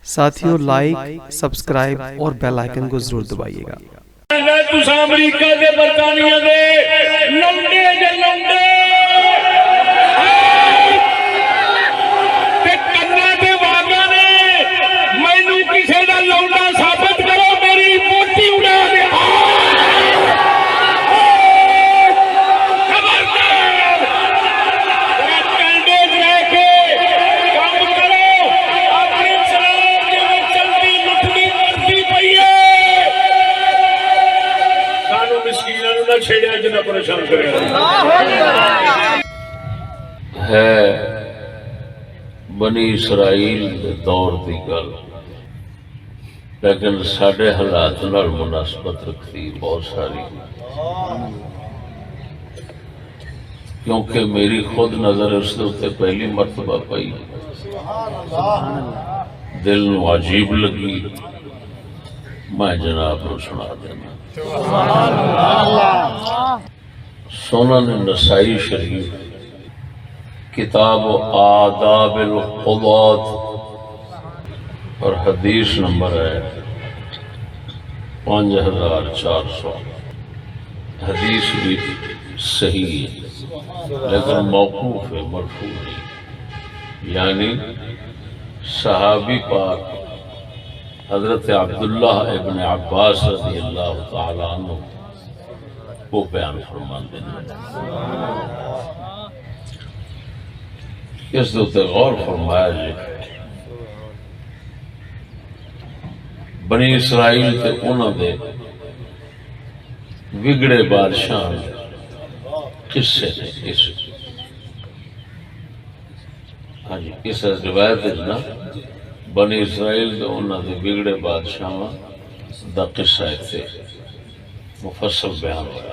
ساتھیوں like subscribe اور bell icon کو ضرور دبائیے گا۔ امریکہ دے برطانیہ دے لونڈے دے لونڈے تے کنا دے واگا نے مینوں کسے دا لونڈا ثابت کرو میری موٹی اڑا دے ہے بنی اسرائیل دے دور دی گل، لیکن ساڈے حالات نال مناسبت رکھتی بہت ساری، کیونکہ میری خود نظر اس تے پہلی مرتبہ پئی، دل نو عجیب لگی، میں جناب نو سنا دینا۔ سنن نسائی شریف کتاب آداب القضاة اور حدیث نمبر ہے 5400۔ حدیث بھی صحیح ہے لیکن موقوف ہے، مرفوع نہیں، یعنی صحابی پاک حضرت عبداللہ ابن عباس رضی اللہ تعالیٰ عنہ وہ بیان فرماتے ہیں۔ اس دوتے غور فرمایا جی، بنی اسرائیل تے انہوں دے بگڑے بادشاہ قصے نے اس روایت نا بنی اسرائیل تے انہوں دے بگڑے بادشاہ دا قصہ اتنے مفصل بیان ہوا۔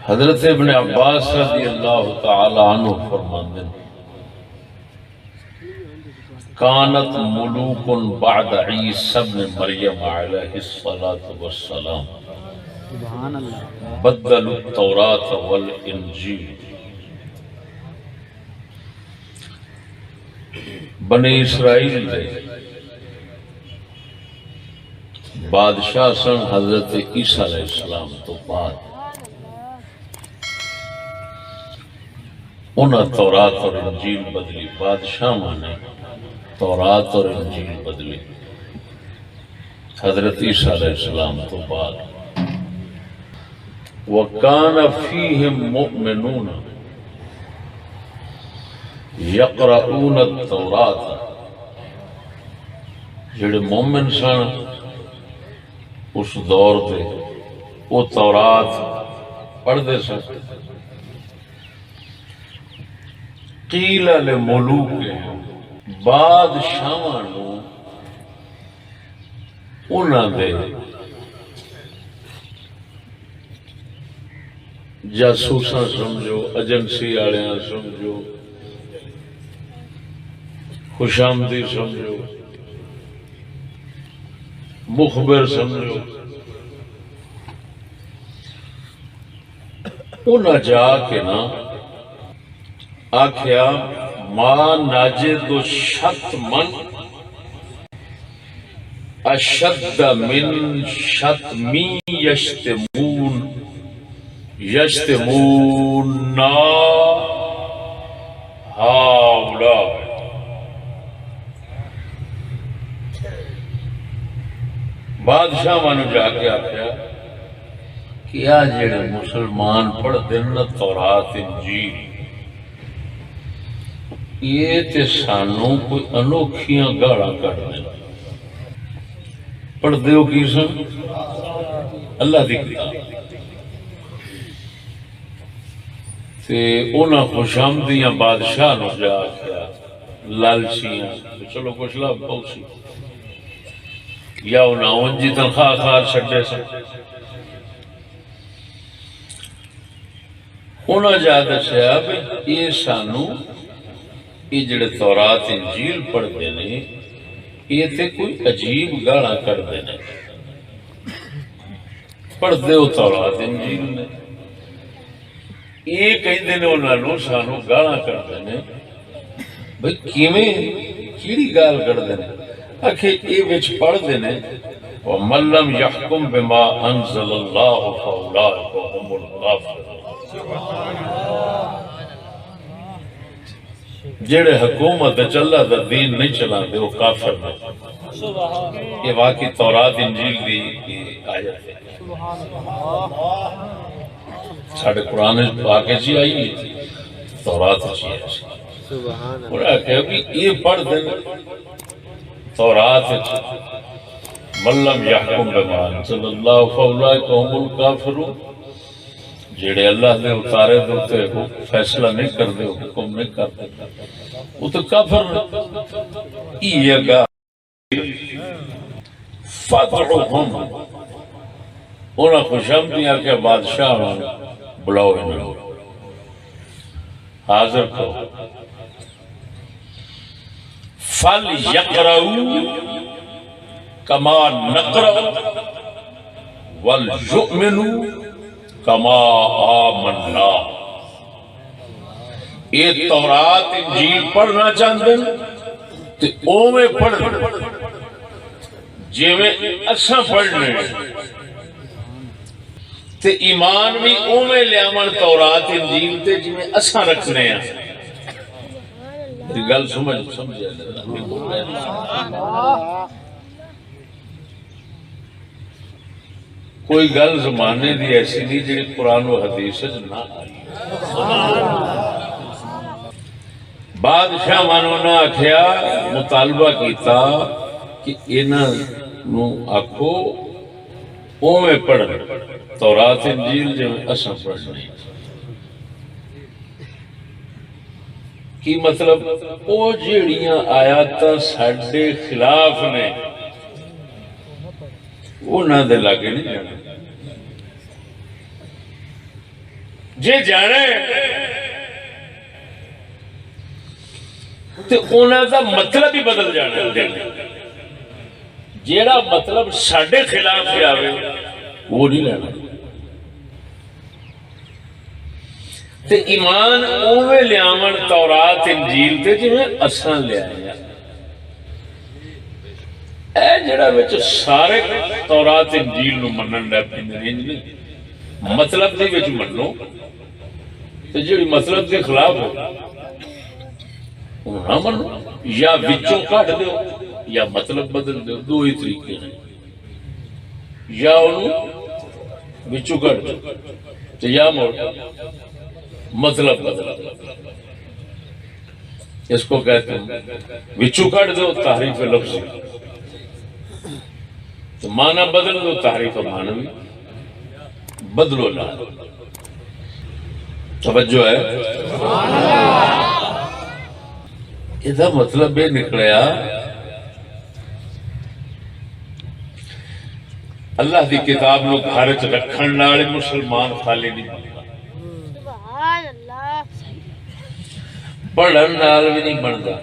حضرت ابن عباس رضی اللہ تعالی عنہ فرماتے ہیں کانت ملوک بعد عیسی ابن مریم علیہ الصلاۃ والسلام بدلوا التوراۃ والانجیل۔ بنی اسرائیل دے بادشاہ سن حضرت عیسیٰ علیہ السلام تو بعد انہاں تورات اور انجیل بدلی، بادشاہ نے تورات اور انجیل بدلی حضرت عیسیٰ علیہ السلام تو بعد۔ وَكَانَ فِيهِمْ مُؤْمِنُونَ یقرؤون التوراۃ، جڑے مومن سن اس دور دے وہ تورات پڑھتے سن۔ قیل لملوکہم، بادشاہاں نو انہاں دے جاسوساں سمجھو، ایجنسی والےاں سمجھو، خوشامدی سمجھو، مخبر سمجھو، انہاں جا کے نا آکھیا ما ناجد شتمن اشد من شتمی یشتمون ہاؤلاء۔ بادشاہ مانو جا کے آخیا کہ آ جڑے مسلمان پڑھتے نا تورات انجیل، یہ تے سانوں کوئی انوکھیاں گاڑاں کر دیں۔ پڑھ دیو کی سن اللہ دی کتاب، تے انہاں خوشامدیاں بادشاہ نو جا کے لالچیاں چلو کچھ لب پہنچی یا انہاں اونجی تنخواہ خار چھڈے سن، انہاں جا دسیا بھی یہ سانوں یہ جڑے تورات انجیل پڑھتے ہیں یہ تے کوئی عجیب گاڑاں کرتے ہیں، پڑھتے ہو تورات انجیل نے، یہ کہندے نے انہاں نوں سانو گالاں کردے نے بھئی کیویں کیڑی گال کردے نے آکھے اے وچ پڑھدے نے وَمَن لَّمْ يَحْكُمْ بِمَا أَنزَلَ اللَّهُ فَأُولَٰئِكَ هُمُ الْكَافِرُونَ جڑے حکومت اللہ دا دین نہیں چلاندے وہ کافر نے. یہ واقعی تورات انجیل دی آیت ہے ساڑھے قرآن پاک جی آئی ہے تورات جی ہے اور آکھے بھی یہ پڑھ دیں تورات من لم یحکم بما انزل اللہ فاولئک هم الکافرون جڑے اللہ دے اتارے دوتے فیصلہ نہیں کر دے حکم نہیں کر دے وہ تو کافر یہ گا فَدْعُهُمْ انہاں خوشامدیاں کے بادشاہ بلاؤ انہوں حاضر کرو فَلْيَقْرَؤُوا كَمَا نَقْرَؤُ وَلْيُؤْمِنُوا كَمَا آمَنَّا. یہ تورات انجیل پڑھنا چاہتے ہیں تو اوے پڑھ جویں اساں پڑھنے تے ایمان بھی اوے لیامن تورات انجیل تے جویں اساں رکھنے ہیں. یہ گل سمجھے کوئی گل زمانے دی ایسی نہیں جڑی قرآن و حدیث نہ آئی. بادشاہ مانو نہ آکھیا مطالبہ کیتا کہ انہاں نو آکھو اوویں پڑھ تورات انجیل جویں اساں پڑھنے. کی مطلب او جیڑیاں آیاتاں ساڈے خلاف نے انہاں دے لاگے نہیں جانا. جے جانے تے انہاں دا مطلب ہی بدل جانا. جیڑا مطلب ساڈے خلاف آوے وہ نہیں لینا. تے ایمان اوے لیامن تورات انجیل تے جویں اساں لے آئے. اے جڑا وچ سارے تورات انجیل نو منن لے پیندے نے نہیں مطلب دے وچ منو تے جڑی مطلب دے خلاف ہو نہ منو یا وچوں کٹ دیو یا مطلب بدل دیو. دو ہی طریقے ہیں یا انہوں وچوں کٹ دیو تے یا موڑ مطلب بدل. اس کو کہتے ہیں وچوں کٹ دیو تحریف لفظی تو معنی بدل دو تحریف معنوی بدلو نہ. توجہ ہے یہ مطلب یہ نکلیا اللہ دی کتاب نو گھر چ رکھن والے مسلمان خالی نہیں بنتا. پڑھن نال بھی نہیں بنتا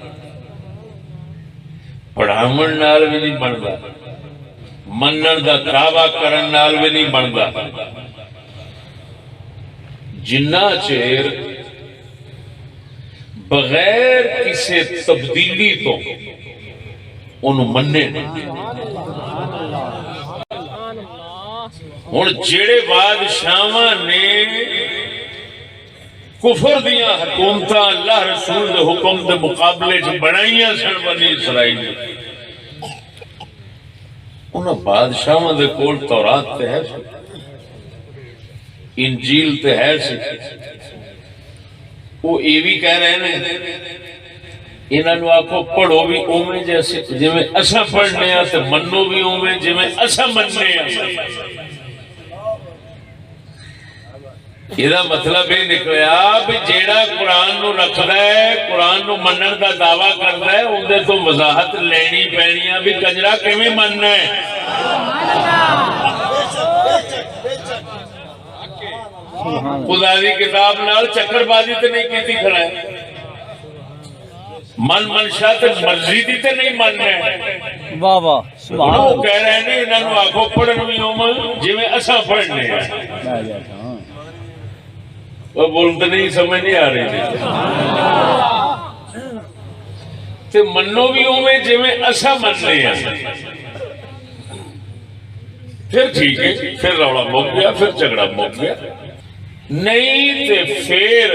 پڑھاون نال بھی نہیں بنتا منن دا دعویٰ کرن نال بھی نہیں بنتا. جنہ چیر بغیر کسی تبدیلی تو انہوں مننے نہیں. ہن جڑے بادشاہاں نے کفر دیاں حکومتاں اللہ رسول دے حکم دے مقابلے چ بنائیاں سن بنی اسرائیل انہاں بادشاہاں دے کول تورات تے ہے انجیل تے ہے سی. وہ یہ بھی کہہ رہے ہیں انہاں نو آکھو پڑھو بھی اوویں جیسے جویں اساں پڑھنے ہاں تے منو بھی اوویں جویں اساں مننے ہاں. یہ مطلب یہ نکلیا بھی جیڑا قرآن نو رکھدا ہے قرآن نو منن دا دعویٰ کردا ہے اندے تو وضاحت لینی پینی ہے بھی کنجرا کیویں مننا ہے. خدا دی کتاب نال چکر بازی تے نہیں کیتی کھڑا ہے. من منشا تے مرضی دی تے نہیں مننا ہے. واہ واہ سبحان اللہ. وہ کہہ رہے ہیں انہاں نو آکھو پڑھن وی اوویں جویں اساں پڑھنے ہیں. وہ بولتے نہیں سمجھ نہیں آ رہی تے منو بھی اوے جویں اسا مننے ہیں پھر ٹھیک ہے پھر روڑا مک گیا پھر جھگڑا مک گیا نہیں تے پھر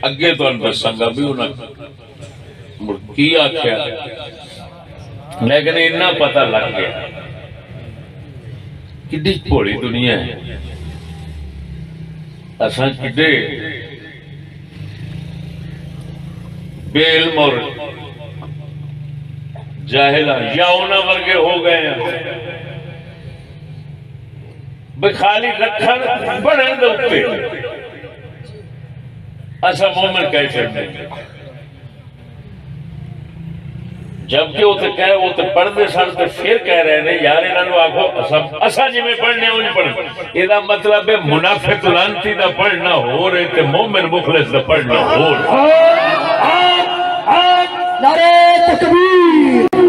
اگے تو دساں گا بھی انہاں کی آخیا لیکن اتنا پتہ لگ گیا کڈی بھولی دنیا ہے اساں کڈے بے علم اور جاہل یا انہاں ورگے ہو گئے ہیں بھئی خالی رکھن بڑھن دے اوپر اساں مومن کیسے نہیں جبکہ وہ کہہ وہ تو پڑھتے سن تو پھر کہہ رہے ہیں یار انہوں آخو اسا جی میں پڑھنے وہ نہیں پڑھنا یہ مطلب ہے منافق لانتی دا پڑھنا ہو رہے تے مومن مخلص دا پڑھنا ہو رہے نعرہ تکبیر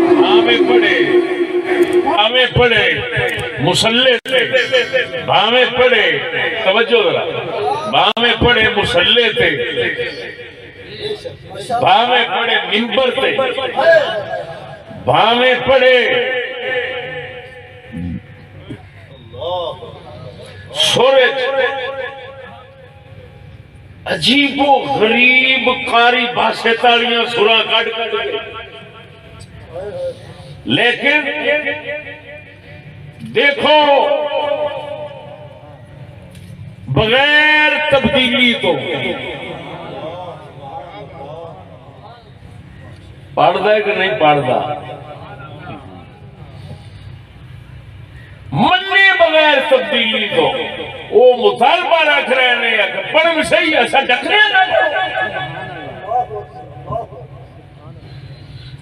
ہمیں پڑھے مسلح تھے بھامیں پڑھے توجہ ذرا بھامیں پڑھے مسلح تھے بھامیں پڑھے منبر تھے بھامیں پڑھے سورج عجیب و غریب قاری باسے تاڑیاں سراں کٹ کٹ لیکن دیکھو بغیر تبدیلی تو پڑھتا ہے کہ نہیں پڑھتا مننے بغیر تبدیلی تو وہ مطالبہ رکھ رہے ہیں کہ پڑھن صحیح ایسا ڈکنے نہ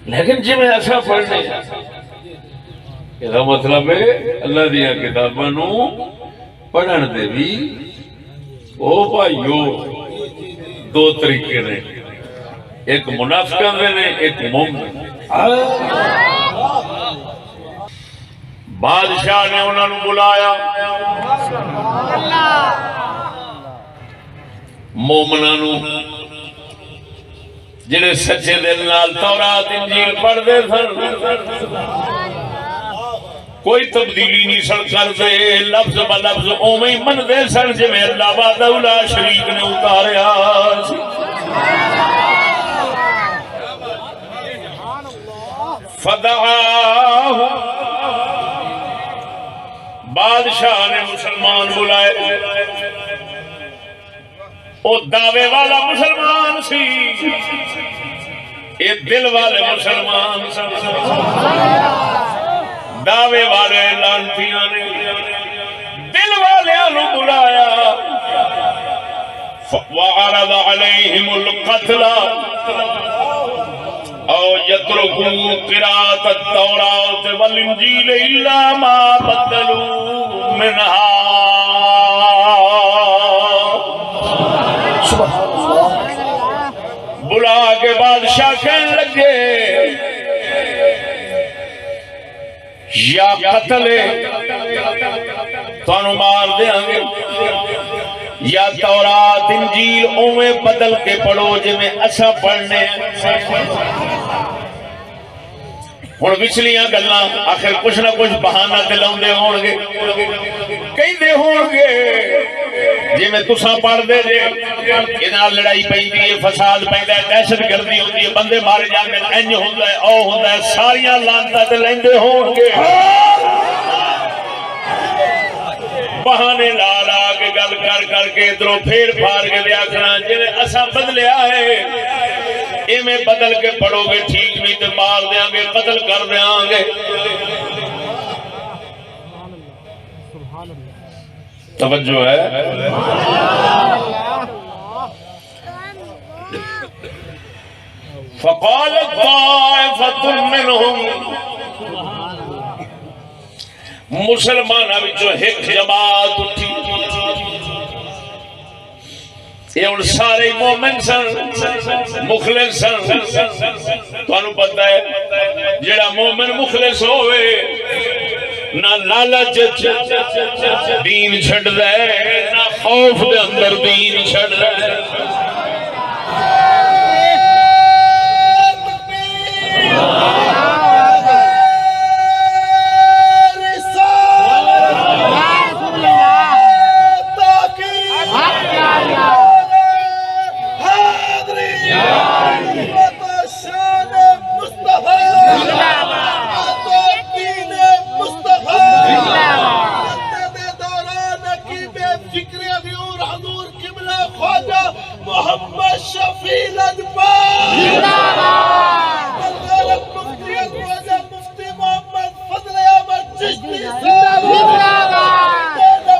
لیکن جی میں ایسا پڑھنے یہ مطلب ہے اللہ دیا کتاباں نو پڑھن دے بھی او بھائیو دو طریقے نے ایک منافقاں دے نے ایک مومن بادشاہ نے انہوں نے بلایا مومناں نو جڑے سچے دل نال تورات انجیل پڑھ دے سن کوئی تبدیلی نہیں سن کرتے لفظ ب لفظ اوویں ہی من دے سن جویں اللہ وحدہ لا شریک نے اتاریا فدعاہ بادشاہ نے مسلمان بلائے او دعوے والا مسلمان سی یہ دل والے مسلمان سی دعوے والے لانتیاں نے دل والیاں نو بلایا وعرض علیہم القتل او یترکوا قراءۃ التوراۃ والانجیل الا ما بدلوا منها بلا کے بادشاہ کہنے لگے یا قتل تانوں مار دیاں گے یا تورات انجیل اویں بدل کے پڑھو جویں اساں پڑھنے ہن وچلیاں گلاں آخر کچھ نہ کچھ بہانہ تے لاوندے ہون گے کہندے ہون گے جویں تساں پڑھ دے جے انہاں لڑائی پیندی ہے فساد پیندا ہے دہشت گردی ہوندی ہے بندے مارے جاندے انج ہوندا ہے او ہوندا ہے ساریاں لعنتاں تے لیندے ہون گے بہانے لا لا کے گل کر کر کے ادھروں پھیر پھار کے دے آکھنا جویں اساں بدلیا ہے ایویں بدل کے پڑھو گے ٹھیک نہیں تے مار دیاں گے قتل کر دیاں گے توجہ ہے فقالت طائفة منهم مسلمانہ وچوں ایک جماعت اٹھی یہ ان سارے مومن سن مخلص سن تانوں پتہ ہے جڑا مومن مخلص ہوئے نہ لالچ دین چھڑ دے نہ خوف دے اندر دین چھڑ رہے محمد شفیع لجپال مفتی محمد فضل احمد چشتی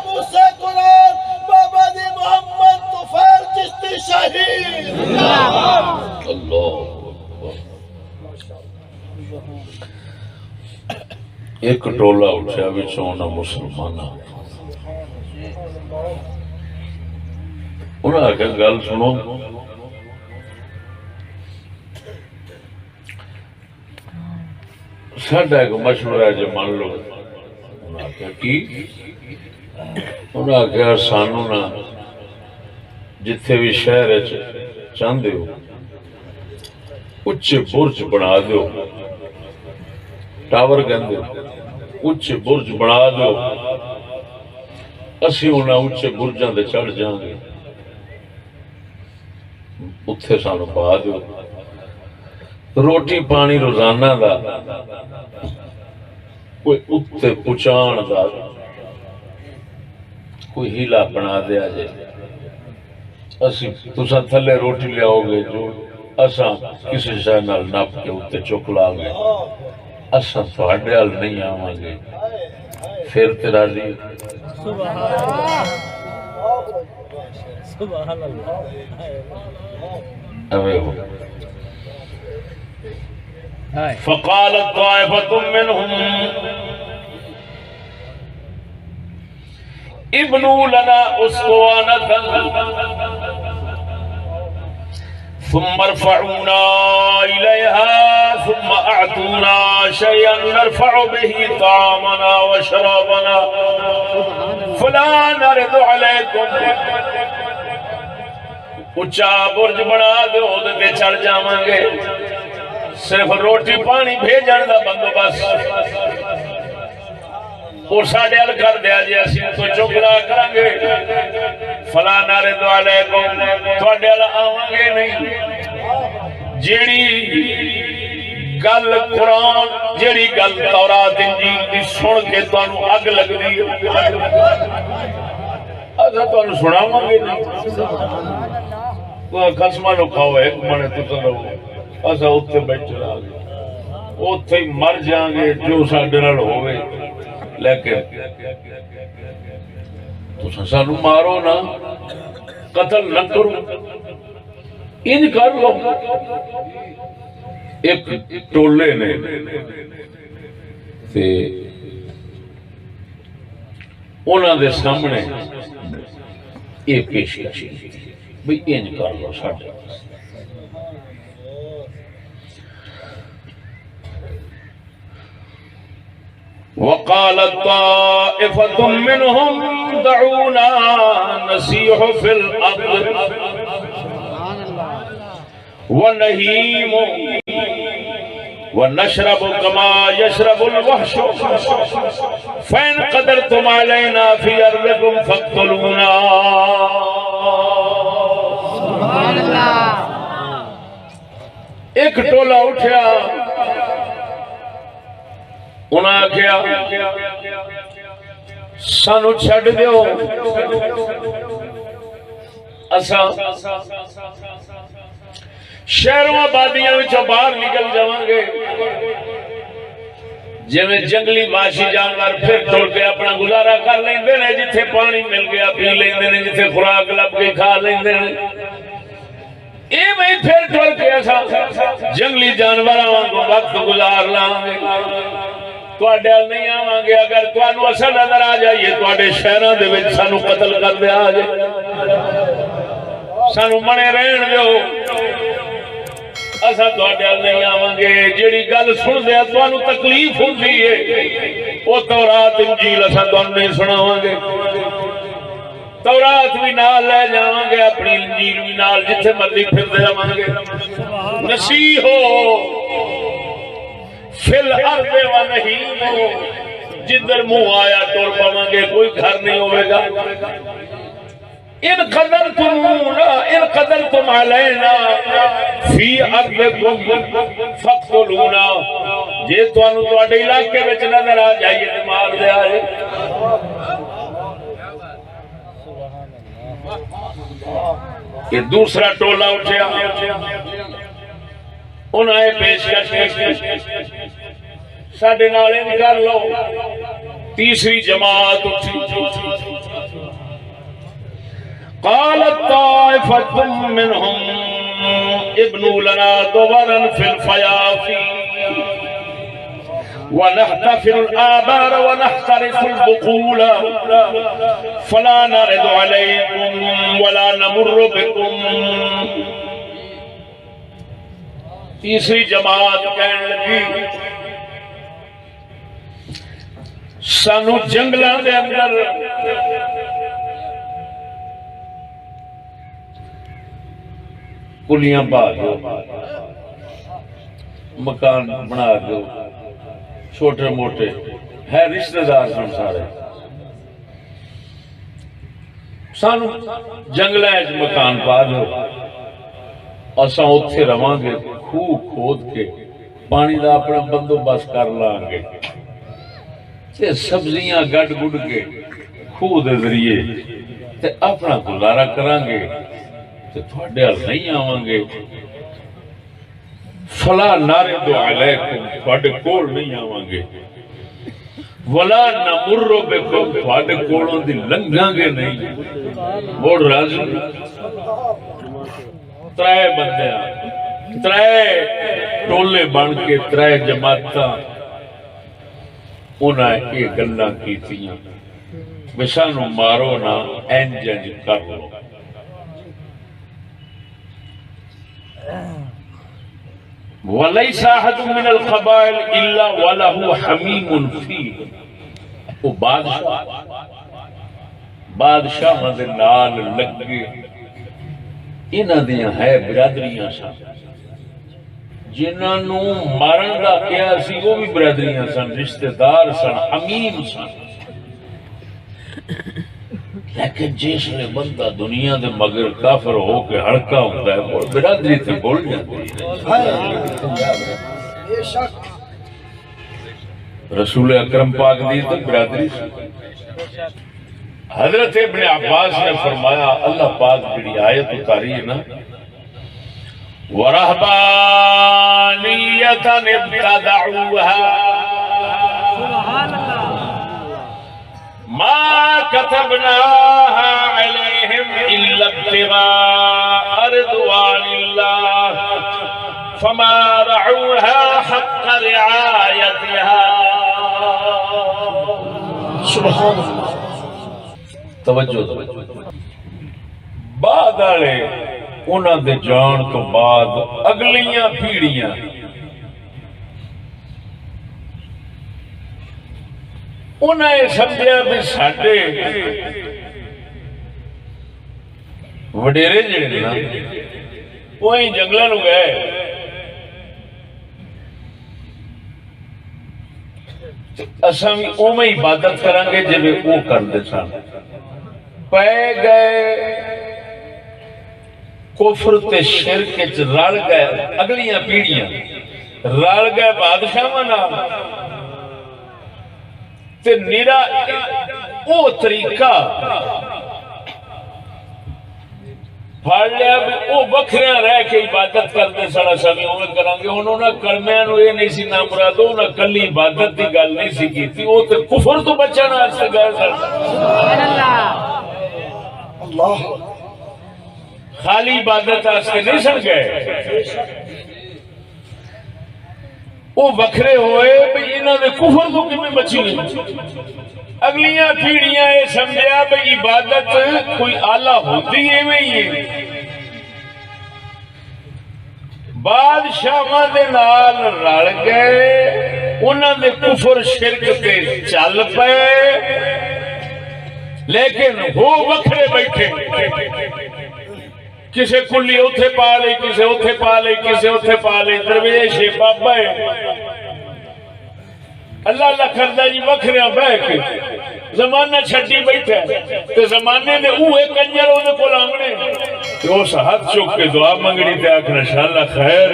موسیٰ قرآن بابا جی محمد طفیل چشتی شہید اللہ ایک ٹولہ اٹھیا وچوں مسلماناں انہوں نے کہا گل سنو ساڈا ایک مشورہ ہے جو مان لو انہوں نے کہا کی انہوں نے کہا سانو نا جتھے بھی شہر چاہندے ہو اچھے برج بنا دو ٹاور کہندے اچھے برج بنا دو اسی انہاں اچھے برجاں تے چڑھ جاؤں گے اتھے سانو پا دو روٹی پانی روزانہ دا کوئی اتھے پچان دا کوئی ہیلا بنا دیا جائے اسی تساں تھلے روٹی لے آؤ گے جو اساں کسی شے نال نپ کے اتھے چک لا گے اساں تہاڈے ال نہیں آواں گے پھر تے راضی سبحان اللہ فقالت طائفة منهم ابنوا لنا أسطوانة ثم ارفعونا إليها ثم أعطونا شيئا نرفع به طعامنا وشرابنا فلا نرد عليكم اچھا برج بنا دو تے چڑھ جاواں گے صرف روٹی پانی بھیجن دا بندوبست اور ساڈے ال کر دیا جی اسی تو چکلا کریں گے فلا نارد علیکم تواڈے ال آواں گے نہیں جیڑی گل قرآن جیڑی گل تورات انجیل دی سن کے تانوں اگ لگدی اچھا تانوں سناواں گے نہیں قسمہ نو کھاؤ ایک منے تو رہو اسا اتنے بیٹھے رہا گے اتنے ہی مر جاؤں گے جو ساڈے نال ہوئے لیکن تو سانو مارو نا قتل نہ کرو ان کر لو ایک ٹولے نے تے انہاں دے سامنے یہ پیش کی بھئی ان کر لو ساڈے وقالت طائفة منهم دعونا نسيح في الأرض ونهيم ونشرب كما يشرب الوحش فإن قدرتم علينا في أرضكم فاقتلونا سبحان اللہ ایک ٹولہ اٹھیا انہاں کیا سانو چھڈ دیو اساں شہروں آبادیاں وچوں باہر نکل جاواں گے جویں جنگلی وحشی جانور پھر ٹر کے اپنا گزارا کر لیندے نے جتھے پانی مل گیا پی لیندے نے جتھے خوراک لب کے کھا لیندے نے اے میں پھر ٹر کے اساں جنگلی جانوراں وانگوں وقت گزار لاں گے تواڈے ال نہیں آواں گے اگر تانوں اساں نظر آ جائیے تواڈے شہراں دے وچ سانو قتل کر دے آ جائے سانو منے رہن دیو اساں تواڈے ال نہیں آواں گے جیڑی گل سن دے تانوں تکلیف ہوندی ہے او تورات انجیل اساں تانوں نہیں سناواں گے تورات بھی نال لے جاواں گے اپنی انجیل بھی نال جتھے مرضی پھردے رہواں گے نصیحو فی الارض و نہیمو جدھر منہ آیا ٹور پاواں گے کوئی گھر نہیں ہوئے گا ان قدرتم علینا فی ارضکم فاقتلونا جے تانوں تواڈے علاقے وچ نظر آ جائیے تے مار دے آئے یہ دوسرا ٹولا اٹھیا انہاں اے پیشکش ساڈے نال ان کر لو تیسری جماعت اٹھی قالت طائفة منهم ابنوا لنا دورا في الفيافي ونحتفل الآبار ونحترف البقول فلا نرد عليكم ولا نمر بكم تیسری جماعت کہنے لگی سانو جنگلاں دے اندر کلیاں پا دو مکان بنا دو چھوٹے موٹے ہے رشتہ دار سن سارے سانو جنگلاں وچ مکان پا دو اساں اوتھے رواں گے خوہ کھود کے پانی دا اپنا بندوبست کر لاں گے تے سبزیاں گڈ گڈ کے خوہ دے ذریعے تے اپنا گزارا کراں گے تے تھوڑے حل نہیں آواں گے فلا نارد علیکم تھوڑے کول نہیں آواں گے ولا نمر بکم تھوڑے کولوں دی لنگاں گے نہیں موڑ راضی ترائے بندیاں ترائے ٹولے بن کے ترائے جماعتاں انہاں یہ گلاں کیتیاں بے سانو مارو نہ انج انج کر لو وَلَيْسَ أَحَدٌ مِّنَ الْقَبَائِلِ إِلَّا وَلَهُ حَمِيمٌ فِيهِ وہ بادشاہ دے نال لگے انہاں دیاں ہے برادریاں سن جنہاں نو مارن دا کیا سی وہ بھی برادریاں سن رشتہ دار سن حمیم سن لیکن جس نے بندہ دنیا دے مگر کافر ہو کے ہڑکا ہوتا ہے وہ برادری تے بھول جاتی ہے رسول اکرم پاک دی تے برادری حضرت ابن عباس نے فرمایا اللہ پاک جڑی آیت اتاری ہے نا وَرَهْبَانِيَّةً ابْتَدَعُوهَا ما كتبناها عليهم إلا ابتغاء رضوان الله فما رعوها حق رعايتها سبحان الله توجہ بعد والے انہاں دے جان تو بعد اگلیاں پیڑیاں انہیں سمجھا بھی ساڈے وڈیرے جڑے نا وہی جنگلاں نوں گئے اساں بھی اوویں عبادت کران گے جویں او کردے سن پے گئے کفر تے شرک وچ رل گئے اگلیاں پیڑیاں رل گئے بادشاہاں نال تے نیرا او طریقہ پھڑ لیا بھی او بکھریاں رہ کے عبادت کرتے سڑا سبھی ہوئے کریں گے انہوں نے کرمیاں نو یہ نہیں سی نام مرادو انہوں نے کلی عبادت دی گل نہیں سی کی تھی وہ تے کفر تو بچانا آج سے گئے سڑا اللہ خالی عبادت آج کے نہیں سڑ گئے وہ بکھرے ہوئے بھئی انہوں نے کفر تو کمی بچی نہیں اگلیاں پیڑیاں یہ سمجھا بھئی عبادت کوئی آلہ ہوتی ہے میں یہ بادشاہ دے نال رل گئے انہوں نے کفر شرک تے چل پے لیکن وہ وکھرے بیٹھے کسے کلی اتھے پا لئی کسے اتھے پا لئی کسے اتھے پا لئی درویش بابا ہے اللہ اللہ کردہ جی وکھریاں بہ کے زمانہ چھٹی بیٹھا ہے تے زمانے نے اوہ کنجر ہونے کو لانگنے کہ اس ہاتھ چک کے دعا منگنی تے آکھنا انشاءاللہ خیر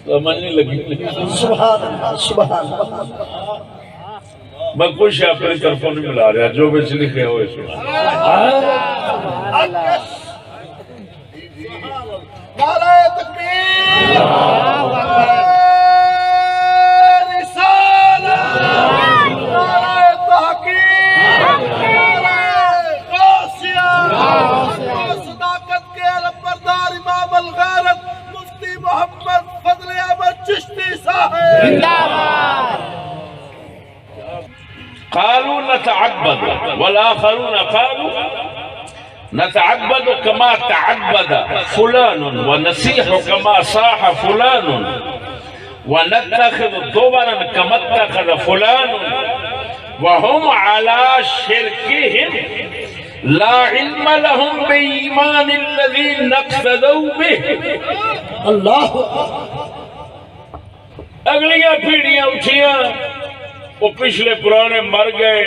سمجھ نہیں لگی سبحان اللہ سبحان اللہ میں کچھ اپنی طرفوں نہیں ملا رہا جو بچ لکھے ہوئے سنا نعرہ تکبیر رسالت نعرہ تحقیق نعرہ غوثیہ صداقت کے علم بردار امام الغیرت مفتی محمد فضل احمد چشتی صاحب قالوا نتعبد والآخرون قالوا نتعبد كما تعبد فلان ونسيح كما صاح فلان ونتخذ ضبرا كما اتخذ فلان وهم على شركهم لا علم لهم بإيمان الذين اقتدوا به اللہ اگلیاں پیڑیاں اٹھیاں وہ پچھلے پرانے مر گئے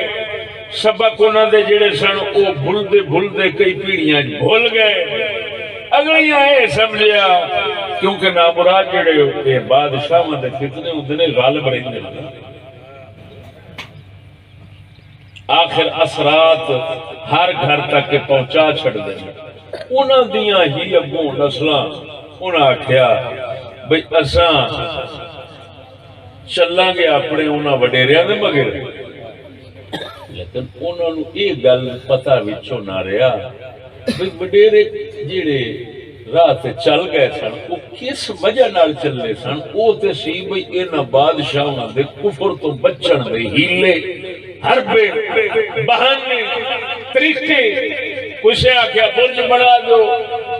سبق انہوں دے جڑے سن وہ بھلدے کئی پیڑیاں بھول گئے اگلیاں یہ سمجھیا کیونکہ نامراد جڑے ہوتے بادشاہ دے فتنے ہوندے نے غالب رہندے نے آخر اثرات ہر گھر تک کے پہنچا چھڑ دے انہاں دیاں ہی اگوں نسلاں انہاں آکھیا بھئی اساں چلاں گے اپنے انہاں وڈیریاں دے مگر لیکن انہوں نے یہ گل پتہ وچوں نہ رہا بھئی وڈیرے جڑے راہ تے چل گئے سن وہ کس وجہ نال چلے سن او تے سی بھئی انہاں بادشاہاں دے کفر تو بچن دے ہیلے حربے بہانے طریقے کسے آکھیا برج بنا دو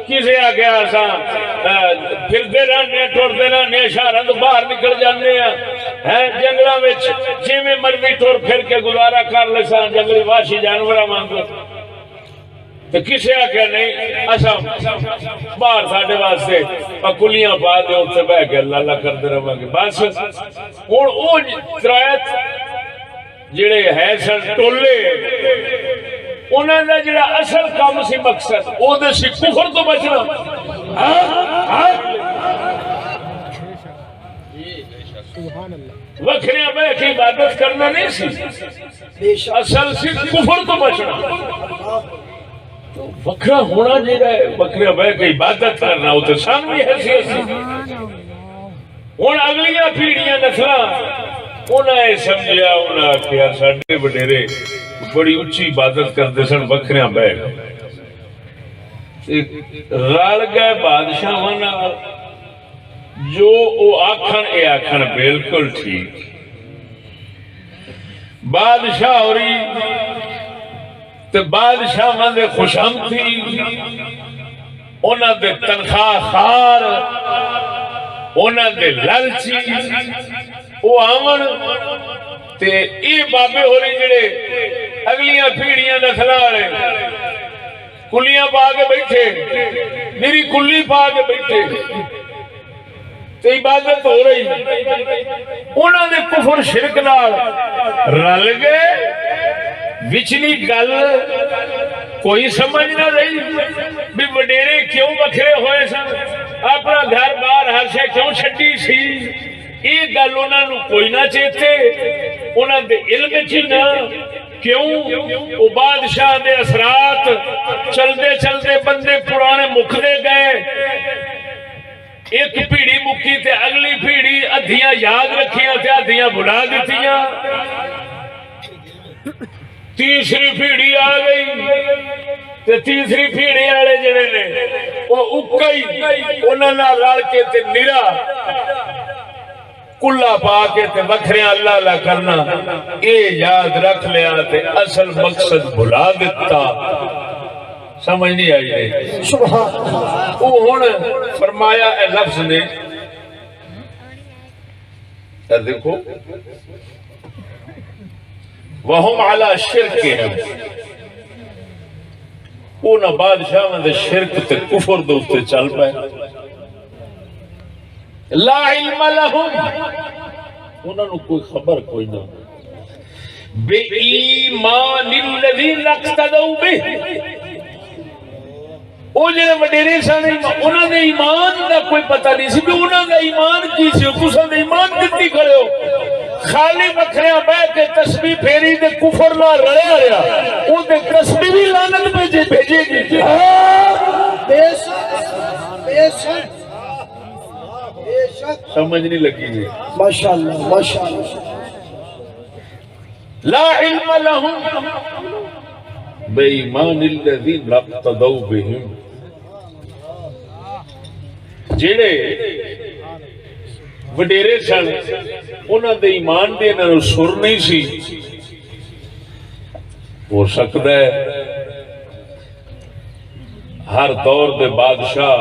کسے آکھیا اساں پھردے رہنے ٹردے رہنے شہراں تو باہر نکل جانے ہیں جنگلاں وچ جویں مرضی ٹر پھر کے گزارا کر لے سان جنگلی وحشی جانوراں وانگوں تو کسے آکھیا نہیں اساں باہر ساڈے واسطے کلیاں پا دے اوتھے بیٹھ کے اللہ اللہ کردے رہواں گے بس ہن او ترایت جڑے ہے سن ٹولے انہاں دا جڑا اصل کام سی مقصد او دے سی کفر تو بچنا وکھریاں بیٹھ کے عبادت کرنا نہیں سی اصل سی کفر تو بچنا وکھرا ہونا جڑا ہے وکھریاں بیٹھ کے عبادت کرنا او تے سان بھی حیثیت سی ہن اگلیاں پیڑیاں نسلاں انہاں یہ سمجھیا انہاں آکھیا ساڈے وڈیرے بڑی اچھی عبادت کرتے سن وکھریاں بیٹھ رل گئے بادشاہاں نال جو او آکھن اے آکھن بالکل ٹھیک بادشاہ ہوری تے بادشاہاں دے خوشامتی انہاں دے تنخواہ خار انہاں دے لالچی وہ آمن تے اے بابے ہو رہی جڑے اگلیاں پیڑیاں نسلاں والے کلیاں پا کے بیٹھے میری کلی پا کے بیٹھے تے عبادت ہو رہی انہاں دے کفر شرک نال رل گئے وچلی گل کوئی سمجھ نہ رہی بھی وڈیرے کیوں وکھرے ہوئے سن اپنا گھر بار ہر شے کیوں چھڈی سی یہ گل انہوں نے کوئی نہ چیتے انہوں دے علم چی نہ کیوں وہ بادشاہ دے اثرات چلدے چلدے بندے پرانے مکدے گئے ایک پیڑی مکی تے اگلی پیڑی ادھیاں یاد رکھیاں تے ادھیاں بھلا دیتیاں تیسری پیڑی آ گئی تے تیسری پیڑی والے جڑے نے وہ اکئی انہاں نال رل کے تے نرا کلا پا کے تے وکھریاں اللہ اللہ کرنا اے یاد رکھ لیا تے اصل مقصد بھلا دیتا سمجھ نہیں آئی نہیں وہ ہن فرمایا اے لفظ نے دیکھو وہم علی شرکہم، انہاں بادشاہاں دے شرک تے کفر دے اوتے چل پئے. لا علم لہم، انہاں نوں کوئی خبر کوئی نہ بے ایمان الذین اقتدوا بہ، وہ جڑے وڈیرے سن انہاں دے ایمان دا کوئی پتہ نہیں سی کہ انہاں دا ایمان کی سی. تساں دے ایمان کتنی کھڑے ہو، خالی وکھریاں بہ کے تسبیح پھیری تے کفر نال رلیا رہیا، او تے تسبیح بھی لعنت بھیجے گی. بے شک بے شک بے شک. سمجھ نہیں لگی جی. ماشاءاللہ ماشاءاللہ. لا علم لهم بے ایمان الذین اقتدوا بہم، جڑے وڈیرے سن انہاں دے ایمان دے انہاں نوں سر نہیں سی. ہو سکتا ہے ہر دور دے بادشاہ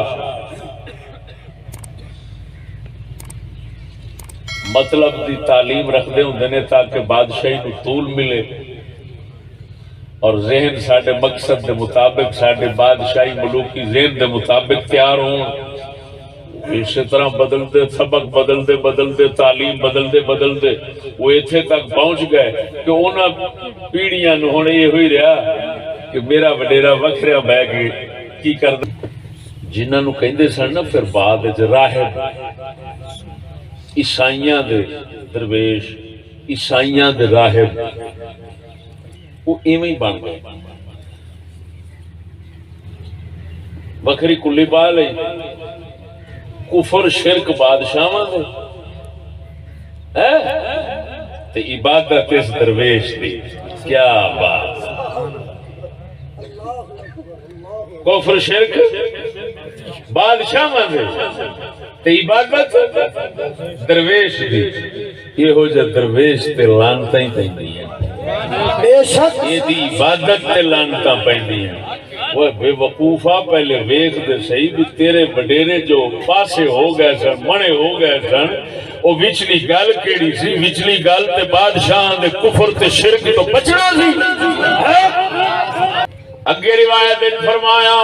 مطلب دی تعلیم رکھتے ہوں نے تاکہ بادشاہی کو طول ملے اور ذہن ساڈے مقصد دے مطابق ساڈے بادشاہی ملوکی ذہن دے مطابق تیار ہوں. اسی طرح بدلتے سبق بدلتے تعلیم بدلتے وہ ایتھے تک پہنچ گئے کہ انہاں پیڑیاں نوں ہن یہ ہوئی رہا کہ میرا وڈیرا وکھرا بہ کے کی کردا. جنہاں نوں کہندے سن نا پھر بعد وچ راہب، عیسائیاں دے درویش، عیسائیاں دے راہب، وہ ایویں بن گئے. بکری کلی پا لئی، کفر شرک بادشاہاں دے تے عبادت اس درویش دی. کیا بات! کفر شرک بادشاہاں دے تے عبادت درویش دی. یہ ہو جا درویش تے لعنتاں ہی پیندیاں، بے شک. یہ دی عبادت تے لعنتاں پیندیاں. وہ بے وقوفا پہلے ویکھ دے صحیح بھی تیرے وڈیرے جو پاسے ہو گئے سن، منے ہو گئے سن، وہ وچلی گل کیڑی سی؟ وچلی گل تے بادشاہ دے کفر تے شرک تو بچنا سی. اگے روایت وچ فرمایا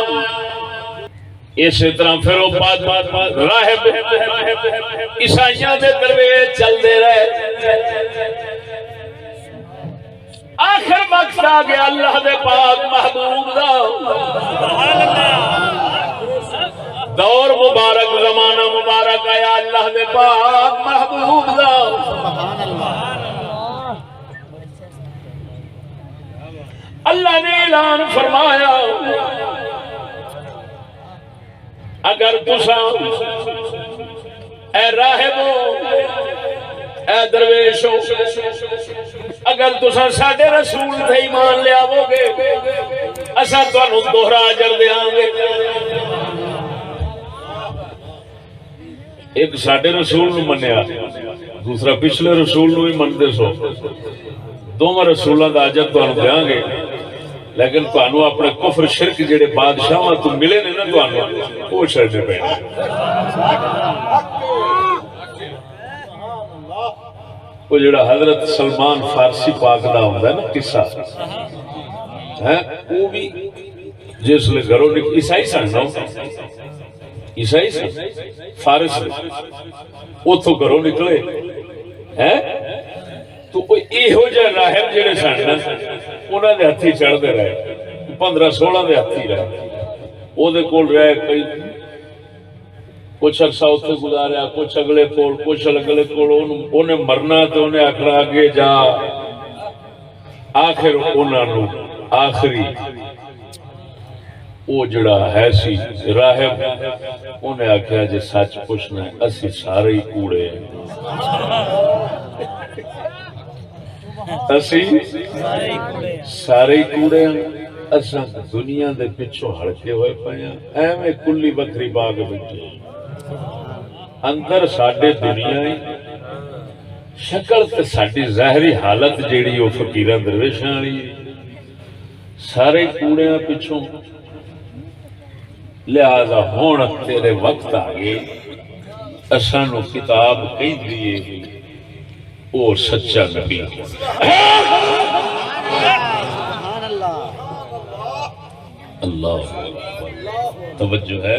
اسی طرح پھر وہ راہب عیسائیاں دے درویش چلتے رہے. آخر وقت آ گیا اللہ دے پاک محبوب دا دور مبارک، زمانہ مبارک آیا اللہ دے پاک محبوب دا. اللہ نے اعلان فرمایا اگر تساں اے راہبو اے درویشو اگر تساں ساڈے رسول تے ایمان لے آو گے اساں تانوں دوہرا اجر دیاں گے. ایک ساڈے رسول نو منیا، دوسرا پچھلے رسول نو ہی مندے سو، دونوں رسولاں دا اجر تانوں دیاں گے. لیکن تانوں اپنے کفر شرک جڑے بادشاہاں تو ملے نے نا تانوں وہ چھڈنے پینے. وہ جڑا حضرت سلمان فارسی پاک دا ہوندا ہے نا قصہ ہے، وہ بھی جس لے گھروں عیسائی سن نا، عیسائی سن فارس اتوں گھروں نکلے ہیں تو یہو جہ راہب جڑے سن نا انہاں دے ہتھی چڑھتے رہے، 15-16 دے ہتھی رہے، وہ دے کول رہے کئی کچھ عرصہ اتنے گزاریا، کچھ اگلے کول، کچھ اگلے کول. انہیں مرنا تو انہیں آخر آگے جا. آخر انہوں آخری وہ جڑا ہے سی راہب انہیں آخیا جی سچ پوچھنا اسی سارے ہی کوڑے ہیں، اسی سارے ہی کوڑے ہیں، اساں دنیا دے پچھوں ہڑکے ہوئے پے ہیں. ایویں کلی بکری باغ بیٹھے اندر ساڈے دنیا ہی شکل تے ساڈی ظاہری حالت جیڑی وہ فقیراں درویشاں والی سارے کوڑیاں پچھوں. لہذا ہن تیرے وقت آ گئے اساں نو کتاب کہندی ہے او سچا نبی اللہ اکبر، توجہ ہے؟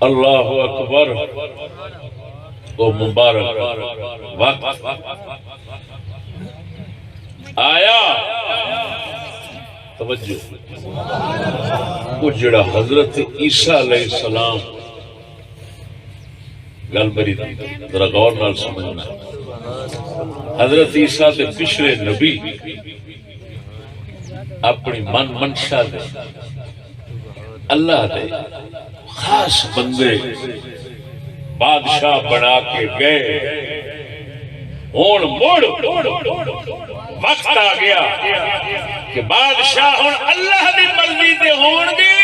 اللہ اکبر، وہ مبارک وقت آیا، توجہ، وہ جڑا حضرت عیسیٰ علیہ السلام، گل میری ذرا غور نال سمجھنا، حضرت عیسیٰ دے پچھلے نبی اپنی من منشا دے اللہ دے خاص بندے بادشاہ بنا کے گئے، ہون موڑ وقت آ گیا کہ بادشاہ ہون اللہ دی مرضی دے ہون گے۔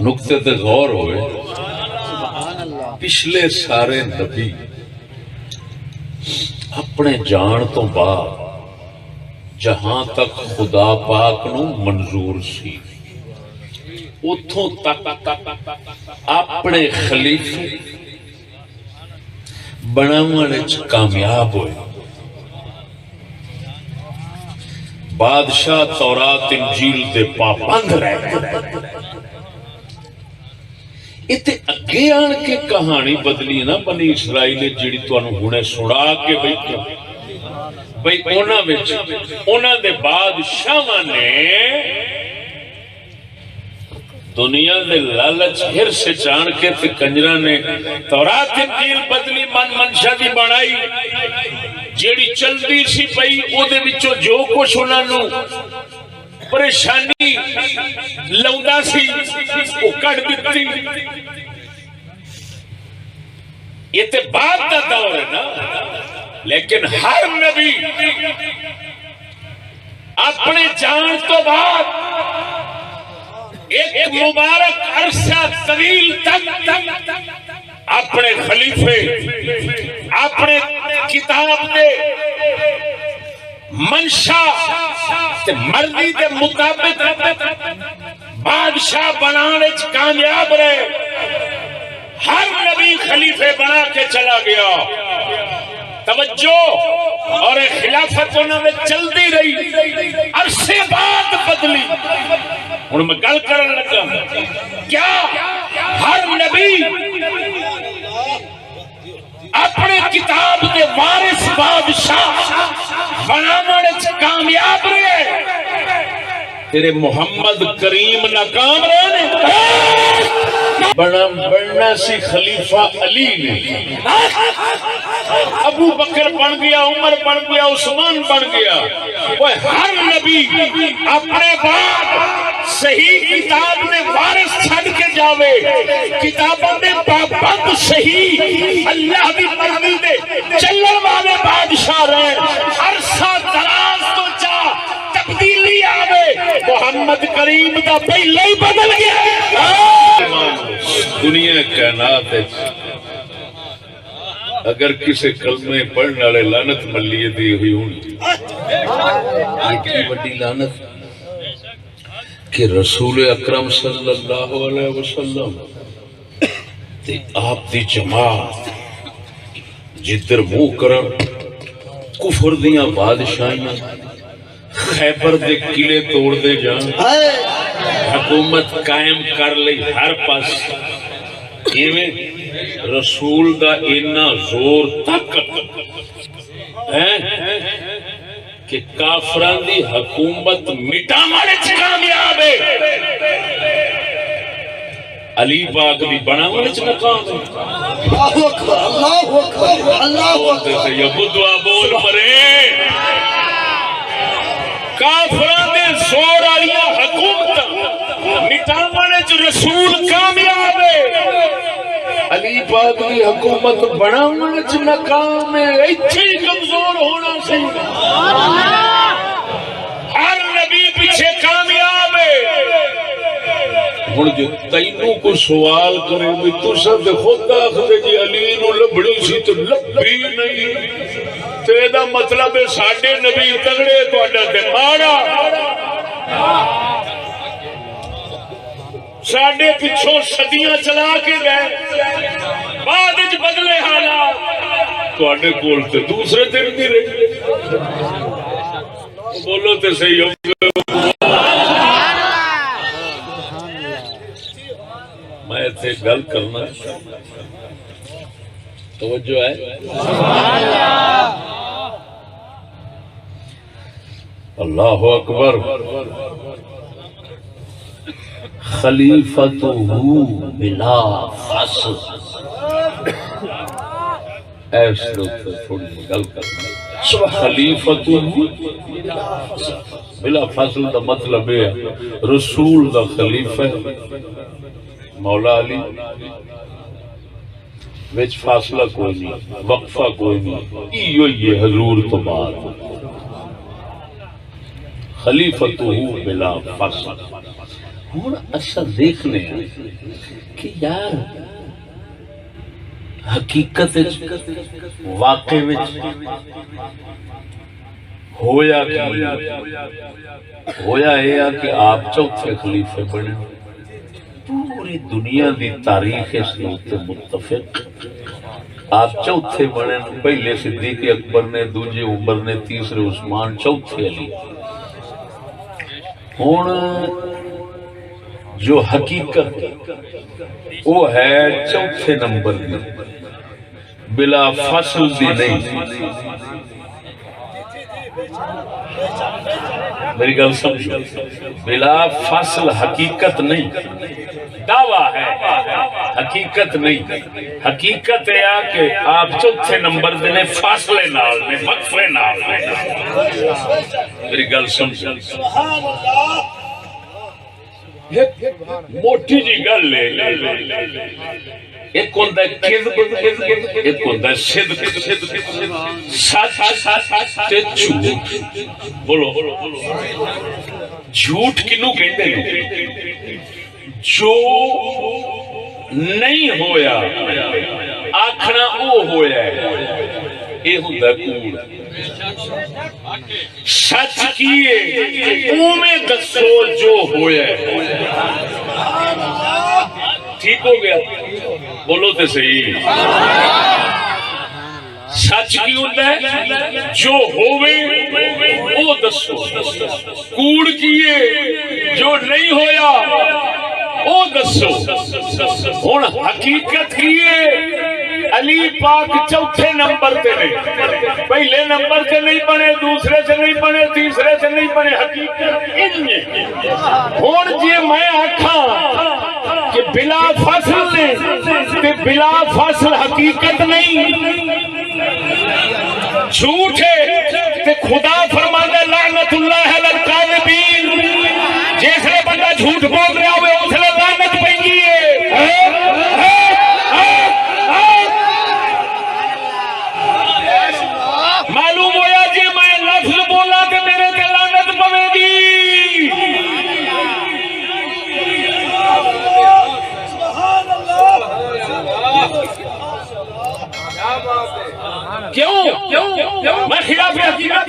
نقطے تے غور ہوئے، پچھلے سارے نبی اپنے جان تو بعد جہاں تک خدا پاک نو منظور سی اتھوں تک اپنے خلیفے بناون وچ کامیاب ہوئے۔ بادشاہ تورات انجیل دے پابند رہ گئے۔ اتے اگے آن کے کہانی بدلی نا بنی اسرائیل جڑی تانوں ہنے سنا کے بیٹھا بھئی انہاں دے بادشاہاں نے دنیا دے لالچ ہرس چان کے تے کنجراں نے تورات انجیل بدلی من منشا دی بنائی، جیڑی چلدی سی پئی او دے وچوں جو کچھ انہاں نوں پریشانی لوندا سی او کٹ دتی۔ یہ تے بعد دا دور ہے نا، لیکن ہر نبی اپنے جان تو بعد ایک مبارک عرصہ طویل تک اپنے خلیفے اپنے کتاب دے منشا تے مرضی دے مطابق بادشاہ بنانے چ کامیاب رہے۔ ہر نبی خلیفے بنا کے چلا گیا، توجہ، اور خلافت انہوں نے چلتی رہی، عرصے بعد بدلی۔ ہن میں گل کرن لگا، کیا ہر نبی اپنے کتاب دے وارث بادشاہ بناون وچ کامیاب رہے؟ تیرے محمد کریم ناکام رہے؟ بننا سی خلیفہ علی نے، ابو بکر بن گیا، عمر بن گیا، عثمان بن گیا۔ وہ ہر نبی اپنے بعد صحیح کتاب میں وارث چھڑ کے جاوے، کتابوں میں پابند صحیح اللہ کی مرضی دے چلن والے بادشاہ رہے۔ عرصہ دراز تو جا تبدیلی آوے، محمد کریم دا پہلے ہی بدل گیا۔ دنیا کائنات اگر کسی کلمے پڑھنے والے لعنت ملیے دی ہوئی ہونی، ایک بڑی لعنت کہ رسول اکرم صلی اللہ علیہ وسلم تے آپ دی جماعت جدر منہ کرن کفر دیاں بادشاہیاں خیبر دے قلعے توڑ دے جان، حکومت قائم کر لئی ہر پاس، ایویں رسول دا اینا زور طاقت ہے کہ کافران دی حکومت مٹاونے وچ کامیاب ہے، علی پاک دی بناونے وچ ناکام ہے۔ اللہ اکبر، اللہ اکبر، اللہ اکبر۔ یا بدعا بول مرے، کافران دے زور والیاں حکومت مٹاونے وچ رسول کامیاب ہے، علی پاک دی حکومت بناونے وچ ناکام ہے۔ ایتھے ہی کمزور ہونا سی، ہر نبی پیچھے کامیاب ہے۔ ہن جو تینوں کو سوال کرے بھی تساں تے خود آکھدے جی علی نو لبڑی سی تے لبھی نہیں، تے دا مطلب ہے ساڈے نبی تگڑے تہاڈا تے ماڑا۔ ساڈے پچھوں صدیاں چلا کے گئے، بعد وچ بدلے حالات، تواڈے کول تے دوسرے دن دی رہی۔ بولو تے صحیح ہو۔ میں اتنے گل کرنا، توجہ ہے؟ اللہ اکبر۔ خلیفۃ بلا فصل، ایسے تھوڑی گل کرنا۔ خلیفۃ بلا فصل دا مطلب ہے رسول دا خلیفہ مولا علی، وچ فاصلہ کوئی نہیں، وقفہ کوئی نہیں، یہ حضور تو بعد خلیفۃ بلا فصل۔ ہوں اچھا دیکھنے کہ یار حقیقت واقع ہویا یہ کہ آپ چوتھے خلیفے بنے، پوری دنیا دی تاریخ اس نوتے متفق آپ چوتھے بنے، پہلے صدیق اکبر نے، دوجے عمر نے، تیسرے عثمان، چوتھے علی۔ ہوں جو حقیقت وہ ہے چوتھے نمبر دی، بلا فصل دی نہیں۔ میری گل سمجھو، بلا فصل حقیقت نہیں، دعویٰ ہے، حقیقت نہیں۔ حقیقت ہے کہ آپ چوتھے نمبر دینے، فاصلے نال نے، وقفے نال نے۔ میری گل سمجھو، موٹی جی گل لے، ایک ہوتا ہے کذب، ایک ہوتا ہے صدق، سچ تے جھوٹ۔ بولو جھوٹ کنوں کہتے ہیں؟ جو نہیں ہویا آکھنا او ہویا ہے، یہ ہوتا ہے کوڑ۔ سچ کیے اومیں دسو جو ہویا ہے۔ ٹھیک ہو گیا؟ بولو تے صحیح۔ سچ کی ہوتا ہے جو ہوئے وہ دسو، کوڑ کیے جو نہیں ہویا وہ دسو۔ ہن حقیقت کیے علی پاک چوتھے نمبر تے نہیں، پہلے نمبر سے نہیں بنے، دوسرے سے نہیں بنے، تیسرے سے نہیں بنے، حقیقت ہن جی میں آکھاں کہ بلا فصل نے تے بلا فصل حقیقت نہیں، جھوٹ ہے تے خدا فرماندا لعنت اللہ علی الکاذبین، جس نے بندہ جھوٹ بول رہا ہوئے اس نے لعنت پئی ہے۔ معلوم ہویا جی میں لفظ بولا کہ میرے تے لعنت پوے گی۔ کیوں میں خلاف حقیقت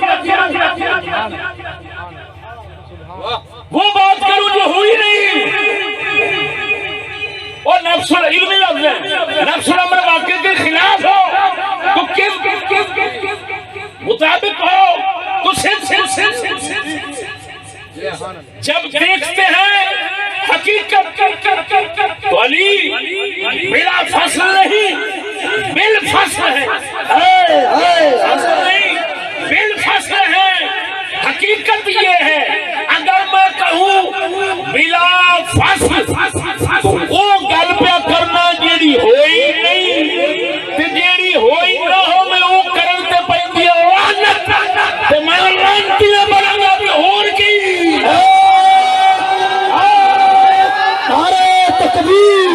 وہ بات کروں جو ہوئی نہیں، اور نفس العلم لفظ ہے، نفس الامر واقع کے خلاف ہو تو کس مطابق ہو تو جب دیکھتے ہیں حقیقت تو علی بلا فصل نہیں، بالفصل ہے، فصل نہیں بالفصل ہے۔ حقیقت یہ ہے اگر میں کہوں بلا فصل تو وہ گل پہ کرنا جیڑی ہوئی نہیں، تے جیڑی ہوئی نہ ہو میں وہ کرن تے پیندی لعنت، تے میں لعنتی بناں گا تے ہور کی۔ نعرہ تکبیر،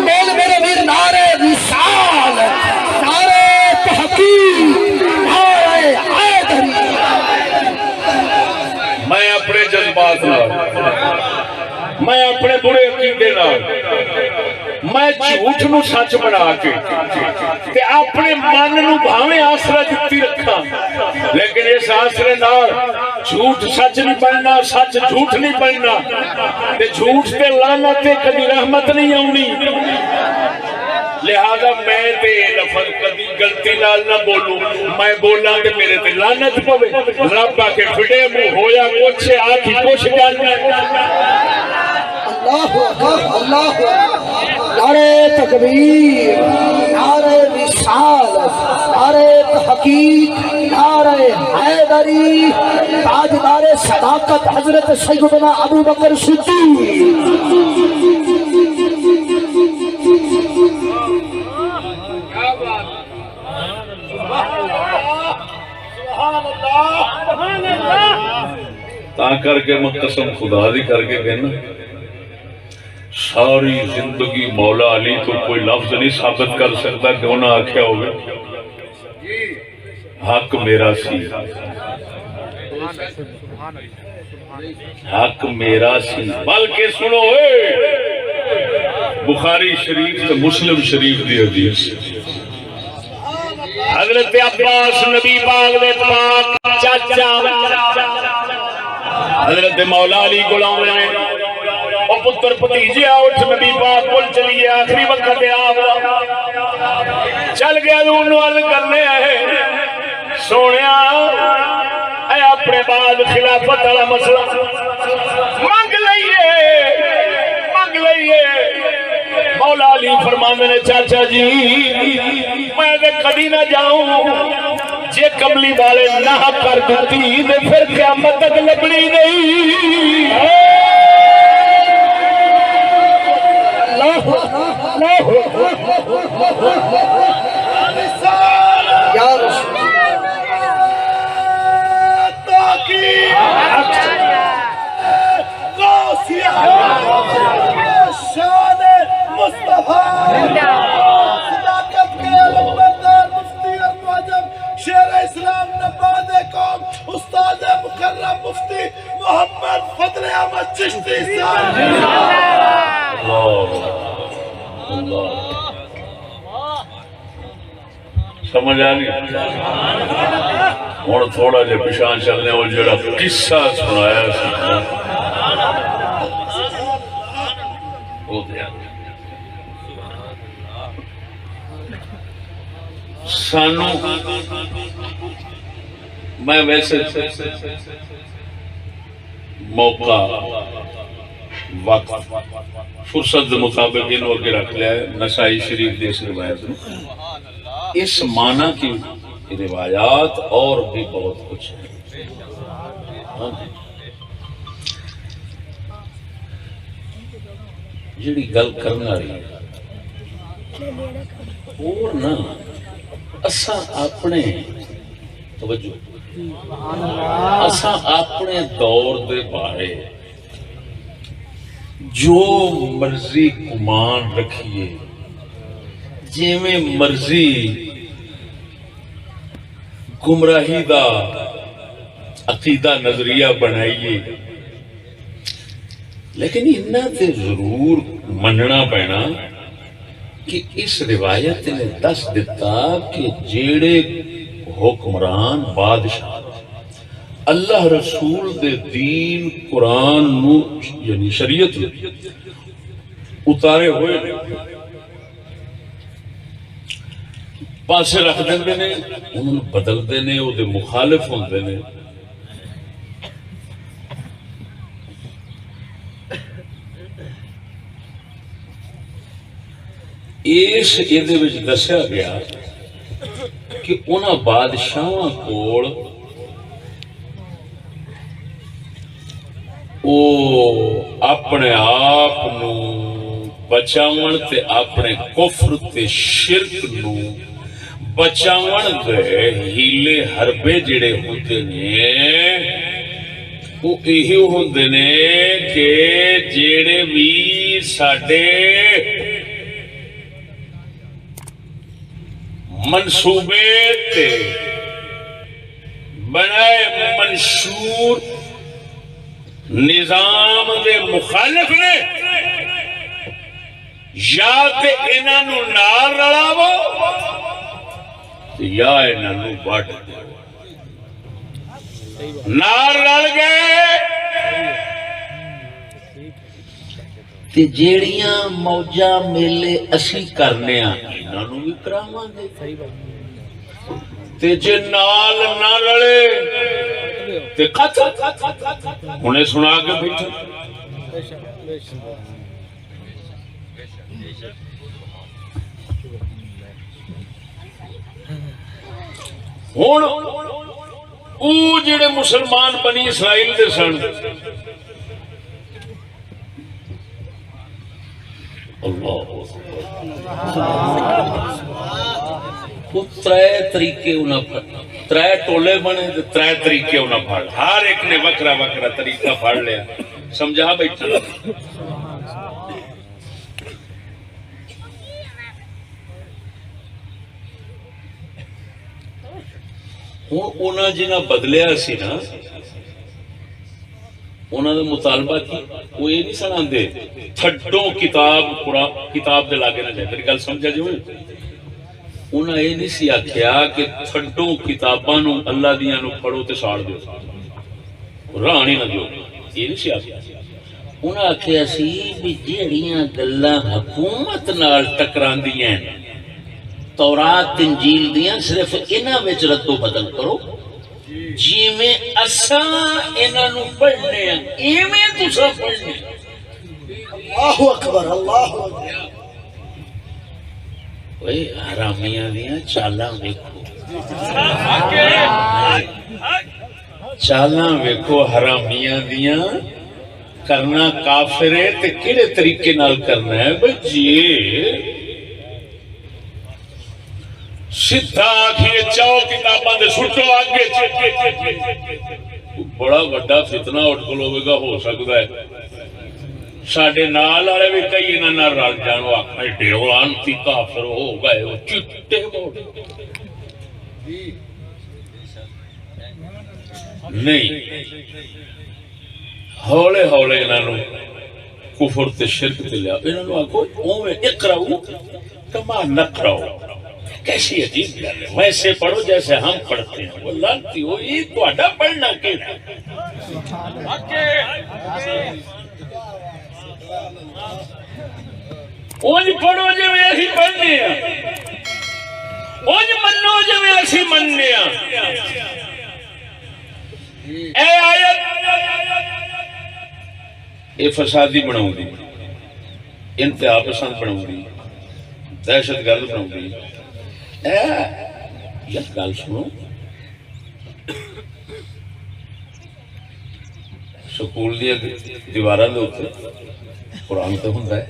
میرے میر نعرہ وصال، نعرہ تحقیق، نعرہ حیدری۔ میں اپنے جذبات نال، میں اپنے برے عقیدے نال، میں جھوٹ نو سچ بنا کے تے اپنے من نو بھاویں آسرا دتی رکھا، لیکن اس آسرے نال جھوٹ سچ نہیں بننا، سچ جھوٹ نہیں بننا، تے جھوٹ تے لعنت تے کبھی رحمت نہیں آونی۔ لہذا میں تے لفظ کبھی غلطی نال نہ بولوں، میں بولا تے میرے تے لعنت پوے، رب آ کے پھڑے منہ ہویا کچھ آکھی کچھ جاننا۔ اللہ اکبر، اللہ اکبر، نعرہ تکبیر، نعرہ رسالت، نعرہ تحقیق، نعرہ حیدری، تاجدار صداقت حضرت سیدنا ابو بکر صدیق۔ تا کر کے میں قسم خدا دی کر کے کہنا، ساری زندگی مولا علی تو کوئی لفظ نہیں ثابت کر سکتا کہ انہوں نے آکھیا ہوگا حق میرا سی، حق میرا سی۔ بلکہ سنو بخاری شریف سے مسلم شریف دی حدیث، حضرت عباس نبی پاک دے پاک چاچا حضرت مولا علی غلام نے او پتر بھتیجے اٹھ نبی پاک کول چلیے، آخری وقت آ چل گیا دون وال کرنے آئے، سونیا اے اپنے بعد خلافت والا مسئلہ مانگ لئیے۔ مولا علی فرماندے نے چاچا جی میں دے کبھی نہ جاؤں، جے کملی والے نہ کر دیتی دے پھر قیامت تک لبنی نہیں۔ یا رسول شان مصطفیٰ صداقت کے علمبردار مفتی المعجم شیر اسلام نباد قوم استاد مکرم مفتی محمد فضل احمد چشتی صاحب۔ سمجھ آ گئی؟ ہوں تھوڑا جا پچھان چلنے وہ جڑا قصہ سنایا سانو، میں ویسے موقع وقت فرصت مطابق انہوں کے رکھ لیا ہے نسائی شریف دیس روایت میں، اس معنی کی روایات اور بھی بہت کچھ ہے۔ جڑی گل کرنا رہی اور نا اساں اپنے توجہ اساں اپنے دور دے بارے جو مرضی گمان رکھیے، جویں مرضی گمراہی دا عقیدہ نظریہ بنائیے، لیکن انہاں تے ضرور مننا پینا کہ اس روایت نے دس دیتا کہ جیڑے حکمران بادشاہ اللہ رسول دے دین قرآن نو یعنی شریعت اتارے ہوئے پاسے رکھ دیندے نے، انہوں بدل دینے، وہ دے مخالف ہوندے نے، اس ایدے وچ دسیا گیا کہ انہاں بادشاہاں کول او اپنے آپ نو بچاون تے اپنے کفر تے شرک نو بچاون دے ہیلے حربے جڑے ہوندے نے وہ ایہی ہوندے نے کہ جڑے بھی ساڈے منصوبے تے بنائے منشور نظام دے مخالف نے یا تے انہاں نوں نال رلاو یا انہاں نوں وڈ دو. نال رل گئے تے جیڑیاں موجاں میلے اسی کرنے آ انہاں نوں وی کراواں گے. تے جے نال نہ رلے تے قتل. ہنے سنا کے بیٹھے ہن او جڑے مسلمان بنی اسرائیل دے سن اللہ وہ ترے طریقے انہاں ترے ٹولے بنے تے ترے طریقے انہاں پھڑ. ہر ایک نے وکرا وکرا طریقہ پھڑ لیا. سمجھا بیٹھا ہوں انہاں جنہاں بدلیا سی نا انہاں دا مطالبہ کی وہ یہ نہیں سناندے تھڈو کتاب قرآن کتاب دے لاگے نہ جائے. میری گل سمجھا جو انہاں یہ نہیں سی آکھیا کہ تھڈو کتاباں نو اللہ دیاں نو پڑھو تے ساڑ دیو راہ نہیں نہ دیو. یہ نہیں سی آکھیا. انہاں آکھیا سی بھی جیڑیاں گلاں حکومت نال ٹکراندیاں تورات انجیل دیاں صرف انہاں وچ رد و بدل کرو. جی میں اساں انہاں نو پڑھنے ہیں ایویں تساں پڑھنے. اللہ اکبر اللہ اکبر. اوے حرامیاں دیاں چالاں ویکھو چالاں ویکھو حرامیاں دیاں. کرنا کافر ہے تے کیڑے طریقے نال کرنا ہے بھئی جی سیدھا آکھیے چاو کتاباں دے سٹو آگے. بڑا بڑا فتنہ اٹھ کھلوے گا ہو سکتا ہے. ساڈے نال والے بھی کئی انہاں نال رل جان او آکھے ڈیو لعنتی کافر ہو گئے او چٹے موڑ. نہیں ہولے ہولے انہاں نوں کفر تے شرک تے لیا. انہاں نوں آکھو اوویں اقرؤ کما نقرؤ. کیسی عجیب گل ہے. ویسے پڑھو جیسے ہم پڑھتے ہیں. وہ لانتی ہو یہ تہاڈا پڑھنا کیڑا اونج پڑھو جویں اسی پڑھنے ہاں اونج منو جویں اسی مننے ہاں. اے آیت اے فسادی بناؤں دی انتہا پسند بناؤں دی دہشت گرد بناؤں دی. یہ گل سنو سکول دیا دیواراں دے اوتے قرآن تے ہوندا ہے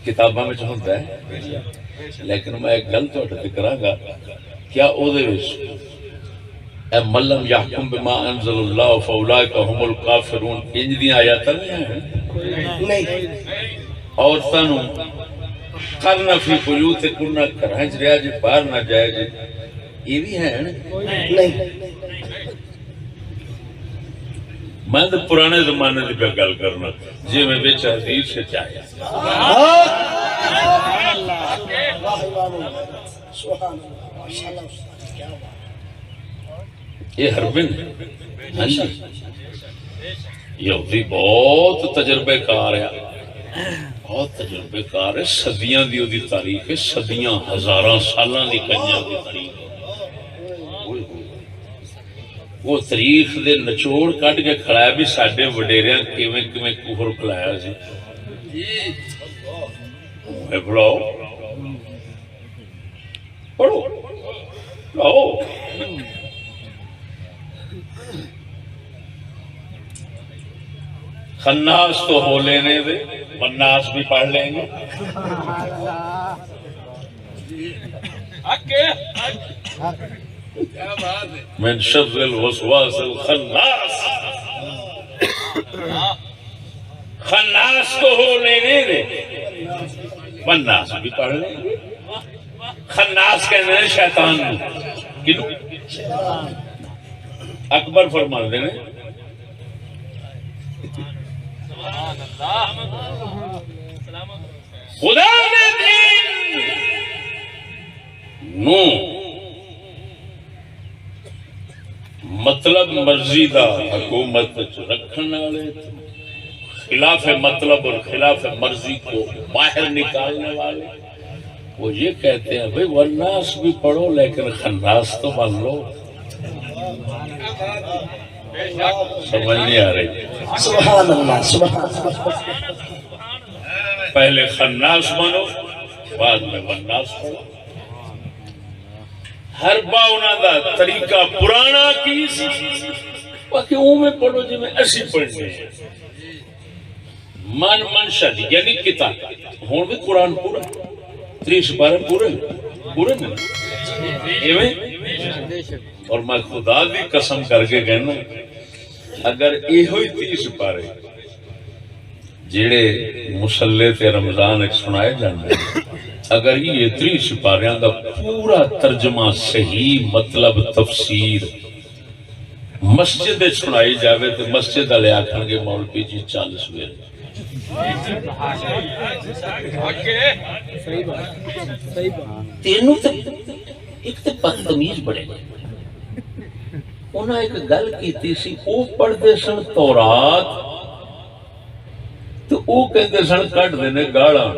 کتاباں وچ ہوندا ہے لیکن میں ایک گل تہاڈے تے کراں گا کیا او دے وچ اے ملم یحکم بما انزل اللہ فاولئک هم الکافرون انج دی آیات نہیں ہیں. عورتاں نوں کرنا فی بیوتکن گھراں وچ رہیا جے باہر نہ جائے جے یہ بھی ہے نہیں. میں تو پرانے زمانے کی پہ گل کرنا جی میں بچ حدیث سے چاہیا. یہ ہربن ہاں جی یہودی بہت تجربے کار ہے بہت تجربے کار ہے. صدیاں دی دی تاریخ ہے صدیاں ہزاراں سالاں دی کنیاں دی تاریخ. وہ تاریخ دے نچوڑ کٹ کے کھڑا ہے بھی ساڈے وڈیریاں کیویں کیویں کفر کھلایا سی. پڑھو پڑھو پڑھو. خناس تو ہو لینے دے مناس بھی پڑھ لیں گے. من شر الوسواس الخناس. خناس تو ہو لینے دے مناس بھی پڑھ لیں گے. خناس کہنے ہیں شیطان کنو اکبر فرما دینے خدا دے دین نو مطلب مرضی دا حکومت رکھنے والے خلاف مطلب اور خلاف مرضی کو باہر نکالنے والے وہ یہ کہتے ہیں بھئی والناس بھی پڑھو لیکن خناس تو بن لو. سمجھ نہیں آ رہی. سبحان اللہ سبحان اللہ. پہلے خناس بنو بعد میں والناس پڑھو. ہر باؤنا دا طریقہ پرانا کی باقی میں پڑھو جی میں اسی پڑھنے من منشا دی یعنی کتاب ہوں بھی قرآن پورا 30 پارے پورے نہیں. اور میں خدا دی قسم کر کے کہنا اگر یہ 30 پارے جڑے مسلے تے رمضان ایک سنائے جاندے اگر یہ 30 پاریاں دا پورا ترجمہ صحیح مطلب تفسیر مسجد سنائی جاوے تو مسجد والے آکھن گے مولوی جی 40 ویر. تینوں تے ایک تے بدتمیز بڑے انہاں ایک گل کیتی سی او پڑھدے سن تورات تو او کہندے سن کٹ دینے گاڑاں.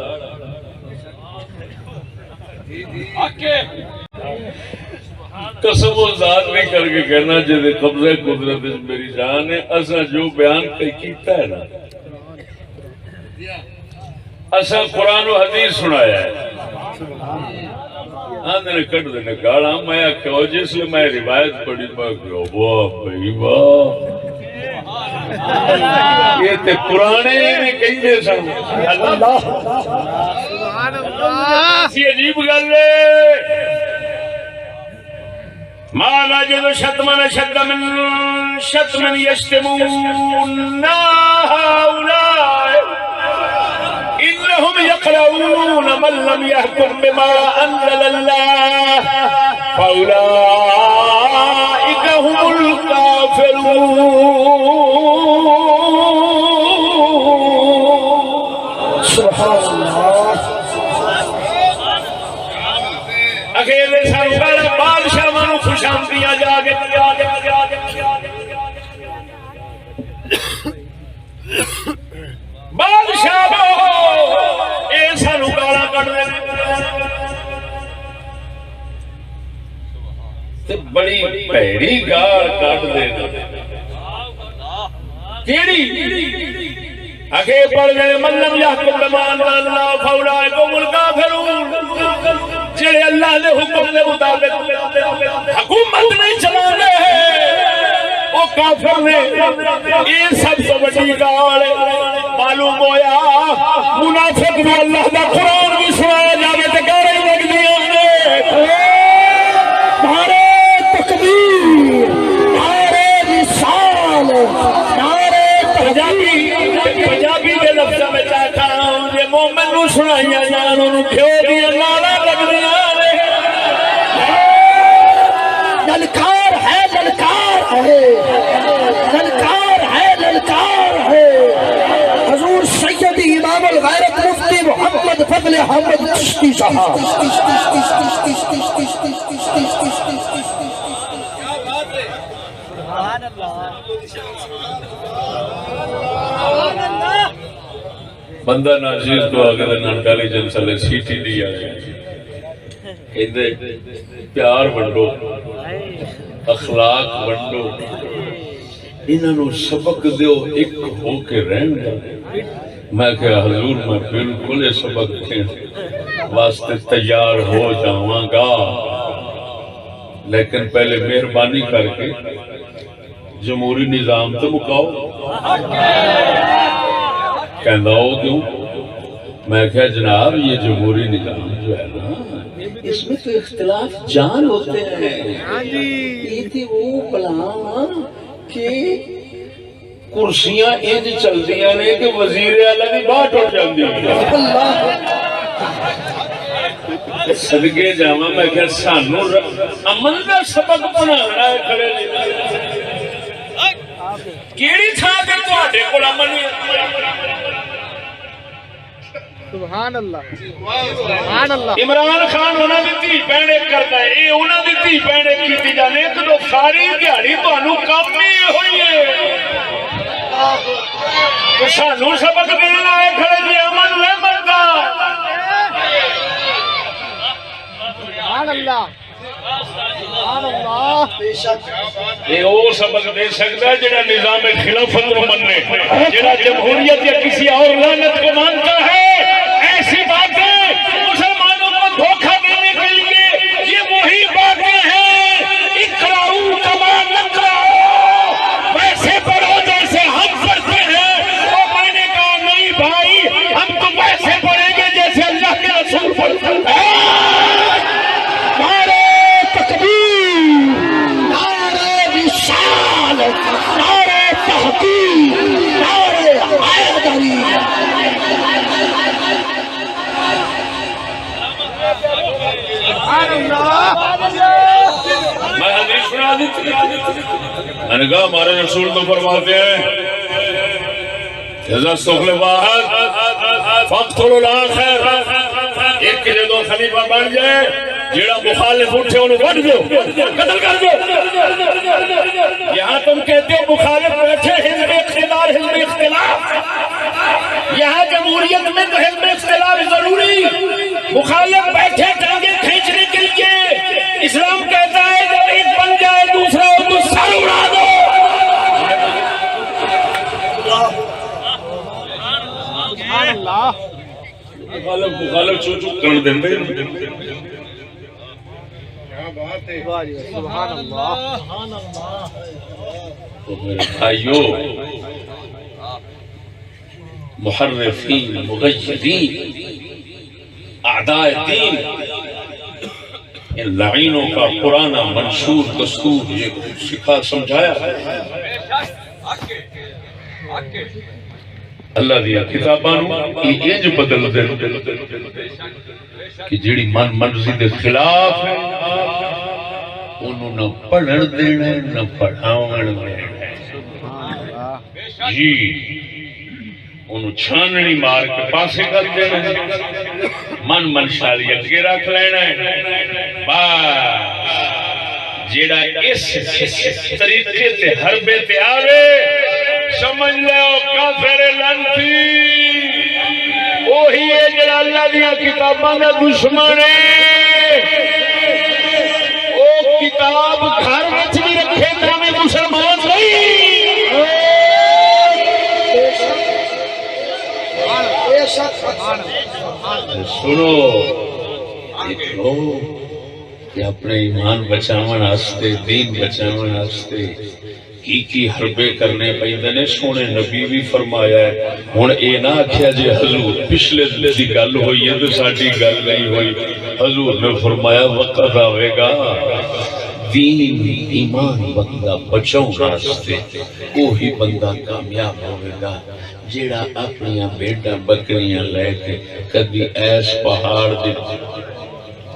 قسم و ذات نہیں کر کے کہنا جے قبضہ قدرت میری جان ہے اسا جو بیان کیتا ہے نا اسا قرآن و حدیث سنایا ہے آندھنے کٹ دینے گاڑا میں کہو جس لئے میں روایت پڑھی میں کہو واہ بھئی واہ یہ تے قرآن نے کہیں دے سن اللہ سی عجیب گل ہے. ما نجد شتمن شد من شتمن يشتمون هؤلاء إنهم يقرؤون من لم يحكم بما أنزل الله فأولئك هم الكافرون. سبحان اللہ. اکیلے سرکار بادشاہ مانو خوشامدیاں جا کے بادشاہ اے سانو گالاں کڈ تے بڑی بھیڑی گال کڈ دے کیڑی اگے پڑھ گئے ملم یحکم بما انزل اللہ فاولئک هم الکافرون. جڑے اللہ دے حکم دے مطابق حکومت نہیں چلانے وہ کافر نے. یہ سب سے بڑی گال معلوم ہویا منافق بھی اللہ دا قرآن بھی سنایا جاوے تے گالی لگدیاں نے. نعرہ تکبیر نعرہ رسال نعرہ پنجابی دے لفظاں وچ آکھا جے مومن نوں سنائیاں جان اونوں کیوں دیاں نعرہ لگدیاں نے. للکار ہے للکار ہے للکار ہے للکار ہے. حضور سیدی امام الغیرت مفتی محمد فضل احمد چشتی صاحب. بندہ ناچیز تو آگے ننکالی جنسلے سیٹی دی آئے کہندے پیار ونڈو اخلاق ونڈو انہوں سبق دیو ایک ہو کے رہن گا. میں کہا حضور میں بالکل سبق کے واسطے تیار ہو جاواں گا لیکن پہلے مہربانی کر کے جمہوری نظام تو مکاؤ. کہندہ ہو کیوں؟ میں کہا جناب یہ جمہوری نظام جو ہے نا اس میں تو اختلاف جان ہوتے ہیں. یہ تھی وہ کلام کہ کرسیاں انج چل دیا نے کہ وزیر اعلیٰ کی بات اٹھ جاندی صدقے جاواں. میں کہا سانو امن دا سبق بنانا ہے کھڑے کیڑی تھاں تے تواڈے کول امن عمران خان انہاں دی دھی بہن کردا ہے اے انہاں دی دھی بہن کیتی جانے ایک دو ساری دیہڑی تانوں کم ہی ہوئی ہے تو سانوں سبق دینا ہے کھڑے جی امن رحمت دا سبحان اللہ یہ وہ سبق دے سکتا ہے جڑا نظام خلافت کو مننے جڑا جمہوریت یا کسی اور لعنت کو مانتا ہے ایسی باتیں مسلمانوں کو دھوکہ دینے کے لیے یہ وہی باتیں ہیں اقرأوا کما نقرأ ویسے پڑھو جیسے ہم پڑھتے ہیں اور میں نے کہا نہیں بھائی ہم تو ویسے پڑھیں گے جیسے اللہ کے رسول پڑھتے ہیں میں حدیث سنا دیتی میں نے کہا ہمارے رسول تو فرماتے ہیں اذا استخلف واحد فاقتلوا الاخر ایک کے دو خلیفہ بن جائے جیڑا مخالف اٹھے انہوں وڈ دو قتل کر دو یہاں تم کہتے ہو مخالف بیٹھے حزب اقتدار حزب اختلاف یہاں جمہوریت میں تو حزب اختلاف ضروری مخالف بیٹھے ٹانگیں کھینچنے کے لیے اسلام کہتا ہے جب ایک بن جائے دوسرا ہو تو سر اڑا دو مخالف چو چو کرن دیندے سبحان اللہ تو میرے بھائیو محرفین مغیرین اعداء دین ان لعینوں کا قرآن منشور دستور یہ سکھا سمجھایا ہے اللہ دیا کتابان یہ انج بدل دے کہ جیڑی من مرضی دے خلاف ہے انہوں نہ پڑھن دینا نہ پڑھاون دینا جی انہوں چھاننی مار کے پاسے کر دینا من منشالی اگے رکھ لینا ہے بس جیڑا اس طریقے تے حربے تے آوے سمجھ لے کافر لعنتی وہی ہے جڑا اللہ دیا کتاباں دا دشمن ہے او کتاب گھر وچ بھی رکھے تے میں مسلمان نہیں سنو دیکھو کہ اپنے ایمان بچاون واسطے دین بچاون واسطے کی حربے کرنے پیندے نے سونے نبی بھی فرمایا ہے ہن اے نہ آکھیا جی حضور پچھلے دی گل ہوئی ہے تے ساڈی گل نہیں ہوئی حضور نے فرمایا وقت آوے گا دین ایمان بندہ بچاؤ واسطے وہی بندہ کامیاب ہوے گا جیڑا اپنی بیٹا بکریاں لے کے کدی ایس پہاڑ دی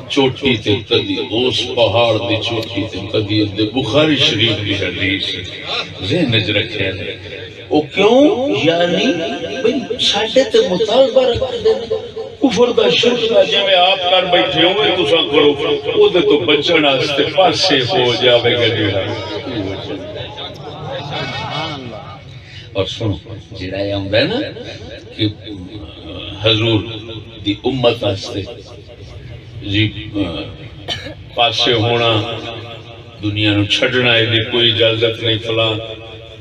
چوٹی تے کدی اس پہاڑ دی چوٹی تے کدی بخاری شریف کی حدیث ذہن وچ رکھیا ہے او کیوں یعنی بھئی ساڈے تے مطالبہ رکھدے کفر دا شرک دا جویں آپ کر بیٹھے ہوئے تساں کرو او دے تو بچن واسطے پاسے ہو جاوے گا جیڑا اور سنو جیڑا یہ ہوندا ہے نا کہ حضور دی امت واسطے جی پاسے ہونا دنیا نو چھڑنا ہے دی کوئی اجازت نہیں فلان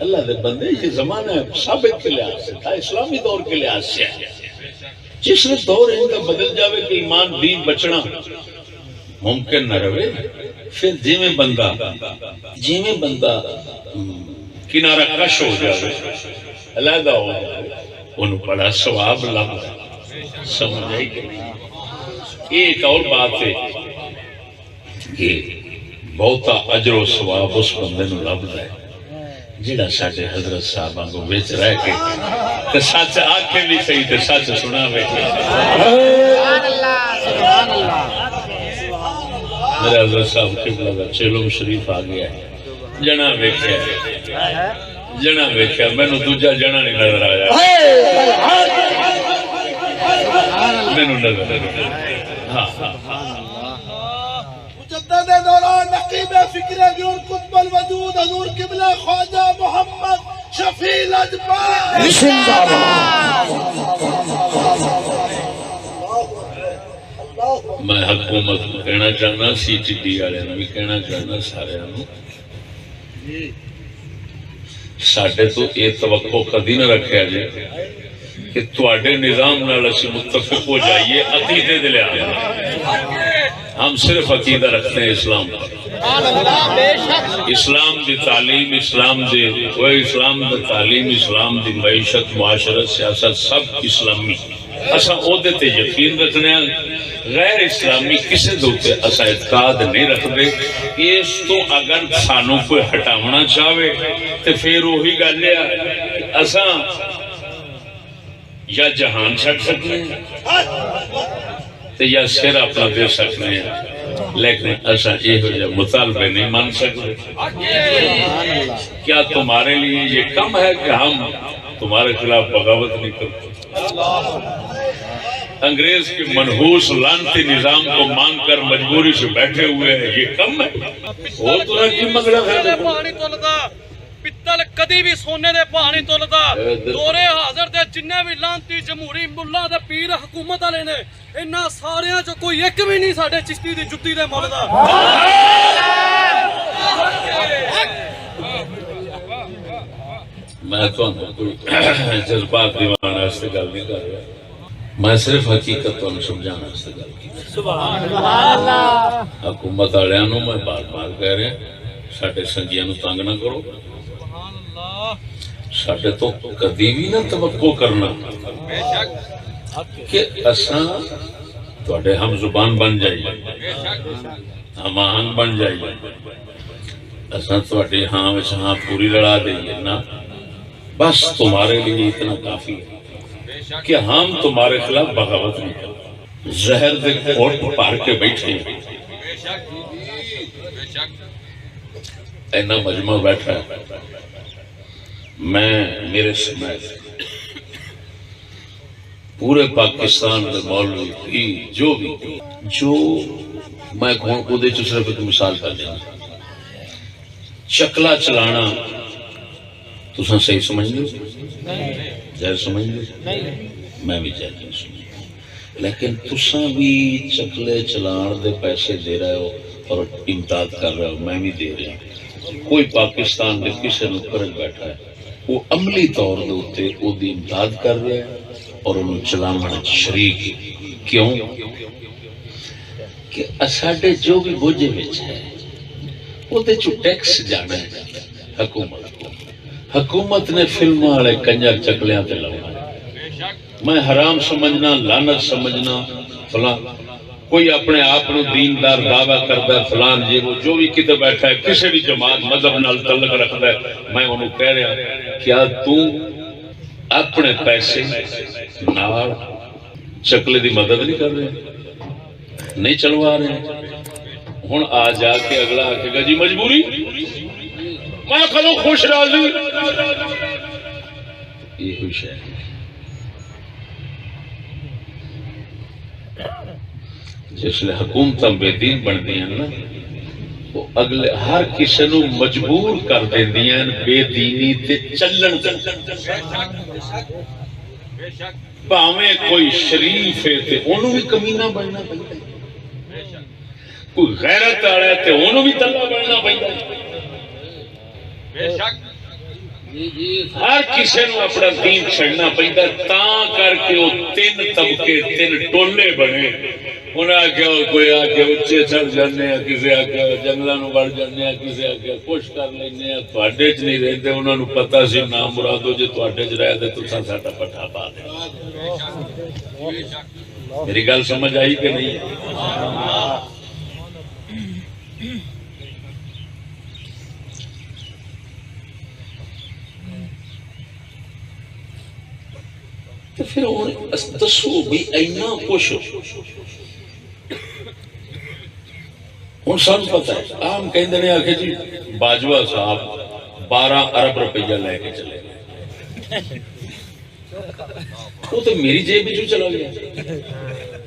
اللہ دے بندے یہ زمانہ ثابت کے لحاظ سے تھا اسلامی دور کے لحاظ سے جس نے دور ان کا بدل جاوے کہ ایمان دین بچنا ممکن نہ رہے پھر جیویں بندہ کنارہ کش ہو جاوے علیحدہ ہو جاوے انہوں بڑا ثواب لگ سمجھ آئی کہ نہیں ایک اور بات ہے کہ بہتا اجر و ثواب اس بندے نو لبدا ہے جڑا ساڈے حضرت صاحباں کو وچ رہ کے تے سچ آکھے بھی صحیح تے سچ سناوے سبحان اللہ سبحان اللہ میرے حضرت صاحب قبلہ کا چیلم شریف آ گیا ہے جنا ویکھیا مینوں دوجا جنا نہیں نظر آیا مینوں نظر ہاں مجدد دوران نقیب فکر گیون قطب الوجود حضور قبلہ خواجہ محمد شفیع الاجبار زندہ باد میں حکومت کو کہنا چاہنا سی ٹی ڈی والے بھی کہنا چاہنا سارے ساڈے تو یہ توقع کدی نہ رکھا جائے کہ تواڈے نظام نال اسی متفق ہو جائیے عقیدے دے لحاظ نال۔ ہم صرف عقیدہ رکھتے ہیں اسلام کا، اسلام دی تعلیم، اسلام دی تعلیم، اسلام دی معیشت، معاشرت، سیاست سب اسلامی، اساں او دے تے یقین رکھنے ہیں۔ غیر اسلامی کسی دوتے اسا اعتقاد نہیں رکھتے۔ اس تو اگر سانو کوئی ہٹاونا چاہے تو پھر وہی گل ہے اسا یا جہان چھڈ سکتے ہیں یا سر اپنا دے سکتے ہیں، لیکن اسا یہ مطالبے نہیں مان سکتے۔ کیا تمہارے لیے یہ کم ہے کہ ہم تمہارے خلاف بغاوت نہیں کرتے؟ انگریز کے منحوس لعنتی نظام کو مان کر مجبوری سے بیٹھے ہوئے ہیں، یہ کم ہے؟ وہ تو کی مطلب ہے پتل کدی بھی سونے دے پانی تولدا، دورے حاضر دے جننے بھی لانتی جمہوری ملا دے پیر حکومت والے نے انہاں ساریاں چ کوئی ایک بھی نہیں ساڈے چشتی دی جُتی دے مول دا۔ میں تو کوئی جذبات دیوان واسطے گل نہیں کر رہا، میں صرف حقیقت تو سمجھانا واسطے گل کی۔ حکومت والوں نوں میں بار بار کہہ رہا ساڈے سنگیاں نوں تنگ نہ کرو، ساڈے تو کدی بھی نہ توقع کرنا کہ اساں تواڈے ہم زبان بن جائیے، ہم آہنگ بن جائیے، اساں تواڈی ہاں وچ ہاں پوری لڑا دئیے نا، بس تمہارے لیے اتنا کافی ہے کہ ہم تمہارے خلاف بغاوت نہیں کرتے۔ زہر دے گھوٹ پار کے بیٹھے ہیں، اینا مجمع بیٹھا ہے، میں میرے سمیت پورے پاکستان میں مولوی کی جو میں کو دے چو صرف ایک مثال کر دینا، چکلا چلانا تساں صحیح سمجھ لو، جائز سمجھ لو، میں بھی جائز نہیں سمجھ، لیکن تساں بھی چکلے چلان دے پیسے دے رہے ہو اور امداد کر رہے ہو، میں بھی دے رہا ہوں۔ کوئی پاکستان دے کسی نکر بیٹھا ہے وہ عملی طور دے اوتے او دی امداد کر رہا ہے اور انہوں چلاون شریک، کیوں کہ ساڈے جو بھی بوجھے وچ ہے وہ تے چو ٹیکس جانا ہے حکومت کو، حکومت نے فلموں والے کنجر چکلیاں تے لاؤنا ہے۔ میں حرام سمجھنا، لعنت سمجھنا، فلاں کوئی اپنے آپ کو دیندار دعویٰ کرتا ہے فلان جی وہ جو بھی کتے بیٹھا ہے کسی بھی جماعت مذہب نال تعلق رکھتا ہے، میں انہوں کہہ رہا کیا تو اپنے پیسے نال چکلے دی مدد نہیں کر رہے، نہیں چلوا رہے؟ ہن آ جا کے اگلا آکے گا جی مجبوری، میں کھلو خوش راضی، یہ خوش ہے۔ جس لئے حکومتاں بے دین بن دیا نا وہ اگلے ہر کسی نو مجبور کر دیں دیا بے دینی تے چلن پاویں کوئی شریف ہے تے انہوں بھی کمینہ بننا پہنتا ہے، کوئی غیرت آڑا ہے تے انہوں بھی تلہ بننا پہنتا ہے، ہر کسی نو اپنا دین چھڑنا پہنتا ہے، تاں کر کے وہ تین طبقے تین ٹولے بنے، انہیں آکے کوئی آکے اچھے چڑھ جانے ہیں، کسی آکے جنگلہ نو بڑھ جانے ہیں، کسی آکے خوش کر لینے ہیں، تواڈے چ نہیں رہتے، انہوں نے پتہ سی نام مرادو جے تواڈے چ رہ دے تو ساڈا پٹھا پا دے۔ میری گل سمجھ آئی کہ نہیں؟ تو پھر دسو بھی اینا کچھ ہوں سب پتا ہے، عام کہندے نے آخر جی باجوہ صاحب 12 ارب روپیہ لے کے چلے گئے، وہ تو میری جیب میں چلا گیا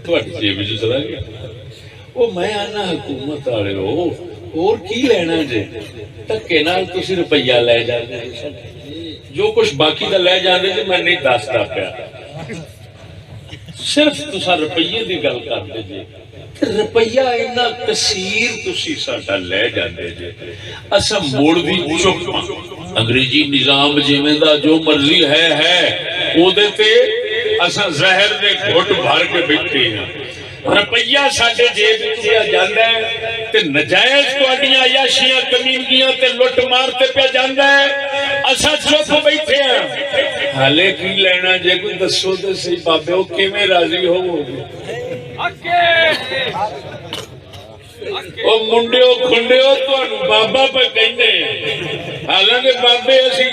تھوڑی جیب میں چلا گیا وہ میں آنا حکومت والے ہو اور کی لینا جے دھکے نال تسی روپیہ لے جاندے جو کچھ باقی دا لے جاندے جے میں نہیں دسدا پیا صرف تساں روپیے دی گل کردے جے روپیہ اتنا کثیر تسی ساڈا لے جاندے جے اساں موڑ دی چپ انگریزی نظام جویں دا جو مرضی ہے او دے تے اساں زہر دے گھٹ بھر کے بیٹھے ہیں روپیہ ساڈے جیب وچ جاندا ہے تے نجائز تہاڈیاں عیاشیاں کمینگیاں تے لٹ مار تے پیا جاندا ہے اساں چپ بیٹھے ہیں حالے کی لینا جے کوئی دسو تے صحیح بابے او کیویں راضی ہوو گے او منڈیو کھنڈیو تانوں بابا پہ کہندے حالانکہ بابے اسی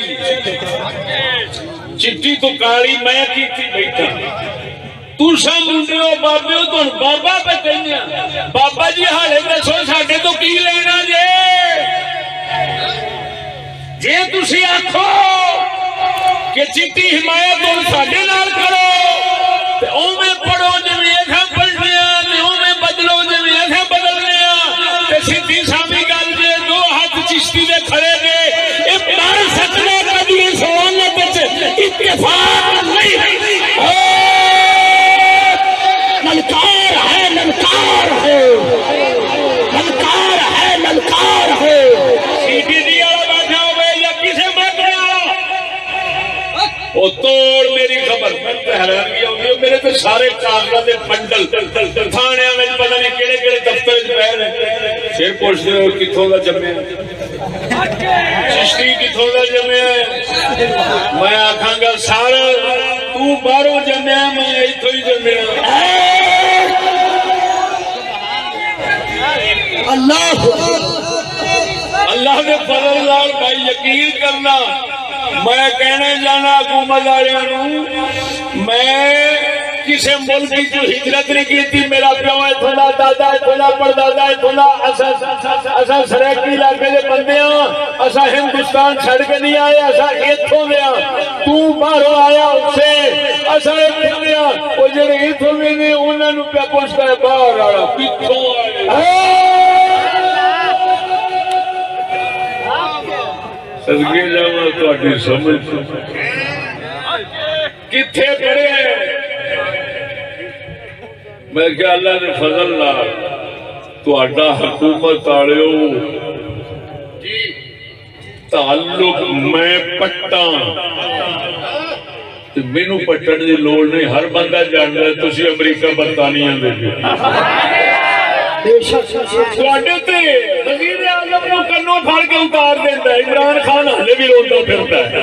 چٹی تو کالی میں کیتی بیٹھا تساں منڈیو بابیو تانوں بابا پہ کہندے بابا جی حالے دسو ساڈے تو کی لینا جے تسی آکھو کہ چٹی حمایت ہن ساڈے نال کرو تے اوویں پڑھو جویں اساں پڑھنے آ تے اوویں بدلو جویں اساں بدلنے آ تے سیدھی سادھی گل جے دو ہاتھ چشتی دے کھڑے نے اے پر سچنا کبھی سوالت وچ اتفاق نہیں للکار ہے للکار ہے للکار ہے للکار ہے سیدھی دی والا بیٹھا ہوے یا کسے مکڑے والا او توڑ میری خبر میں حیرانگی ہوندی ہے میرے تے سارے کاغذات دے بنڈل تھانیاں وچ پتہ نہیں کیڑے کیڑے دفتر وچ پے نے پھر پوچھدے ہو کتھوں دا جمیا چشتی کتھوں دا جمیا میں آکھاں گا سارا تو باہروں جمیا میں ایتھوں ہی جمیا اللہ نے فضل نال بھائی یقین کرنا میں کہنے جانا حکومت والوں میں کسی ملک کی جو ہجرت نہیں کی تھی میرا پیو اتھوں دا دادا اتھوں دا پردادا اتھوں دا اساں سریکی علاقے دے بندے ہاں اساں ہندوستان چھڑ کے نہیں آئے اساں اتھوں دے ہاں تو باہروں آیا اس سے اساں اتھوں دے ہاں وہ جڑے اتھوں دے نے انہاں نوں پیا پوچھدا ہے باہر والا کتھوں آئے صدقے جاواں تہاڈی سمجھ کتھے پڑے میں کہ اللہ نے فضل نال تہاڈا حکومت والےو تعلق میں پٹاں تے مینوں پٹن دی لوڑ نہیں ہر بندہ جاندا ہے تسی امریکہ برطانیہ دے تواڈے تے وزیر اعظم نوں کنوں پھڑ کے اتار دیندا ہے عمران خان ہلے بھی روندا پھردا ہے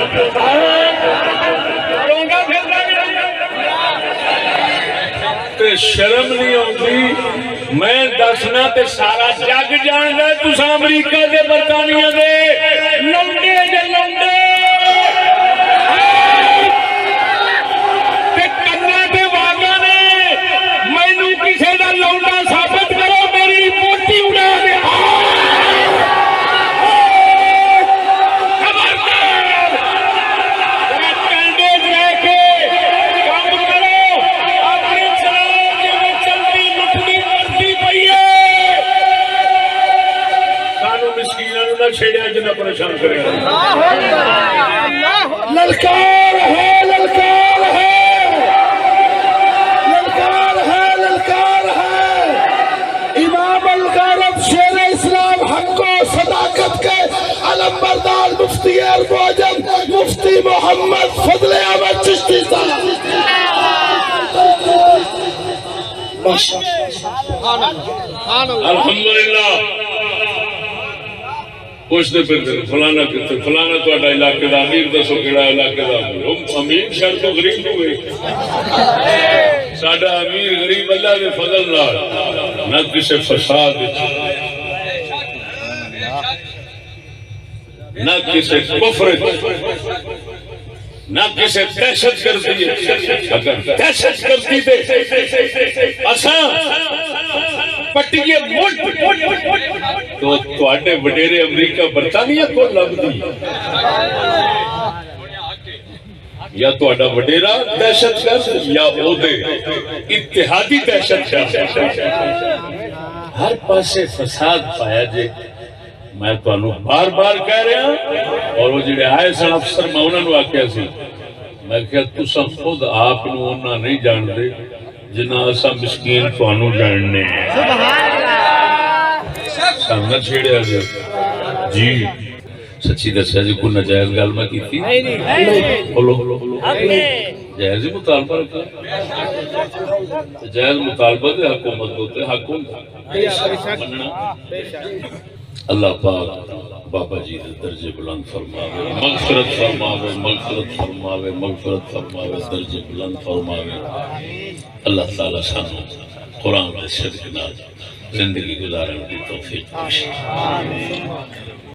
روندا پھردا تے شرم نہیں آتی میں دسنا تے سارا جگ جاندا ہے تساں امریکہ دے برطانیہ دے لونڈے جے لونڈے تے کناں تے واگا نے مینوں کسے دا لونڈا ثابت کرو میری موٹی اڑا دے چھیڑیا جنہ پریشان کرے للکار ہے للکار ہے للکار ہے للکار ہے امام الغیرت شیر اسلام حق و صداقت کے علم بردار مفتی ارب و عجم مفتی محمد فضل احمد چشتی صاحب الحمدللہ پوچھتے پھرتے فلانا کتنے فلانا تہاڈا علاقے دا امیر دسو کیڑا علاقے دا امیر شہر تو غریب ہو گئے ساڈا امیر غریب اللہ دے فضل نال نہ کسے فساد نہ کسے کفر نہ کسے دہشت گردی اگر دہشت گردی تے اساں پٹیے ملک تو تواڈے وڈیرے امریکہ برطانیہ کو لبدی یا تہاڈا وڈیرا دہشت گرد یا او دے اتحادی دہشت گرد ہر پاسے فساد پایا جے میں تانوں بار بار کہہ رہا اور وہ جڑے آئے سن افسر میں انہاں نوں آکھیا سی میں کہ تساں خود آپ نوں انہاں نہیں جاندے جنہ اساں مسکین تانوں جاننے سبحان اللہ سامنے چھیڑیا گیا جی سچی دسیا جی کوئی ناجائز گل میں کیتی نہیں بولو جائز ہی مطالبہ رکھا جائز مطالبہ دے حکومت ہوتے حق ہوتا اللہ پاک بابا جی دے درجے بلند فرماوے مغفرت فرماوے مغفرت فرماوے مغفرت فرماوے درجے بلند فرماوے اللہ تعالی سانو قرآن دے صدق نال زندگی گزارن دی توفیق بخشے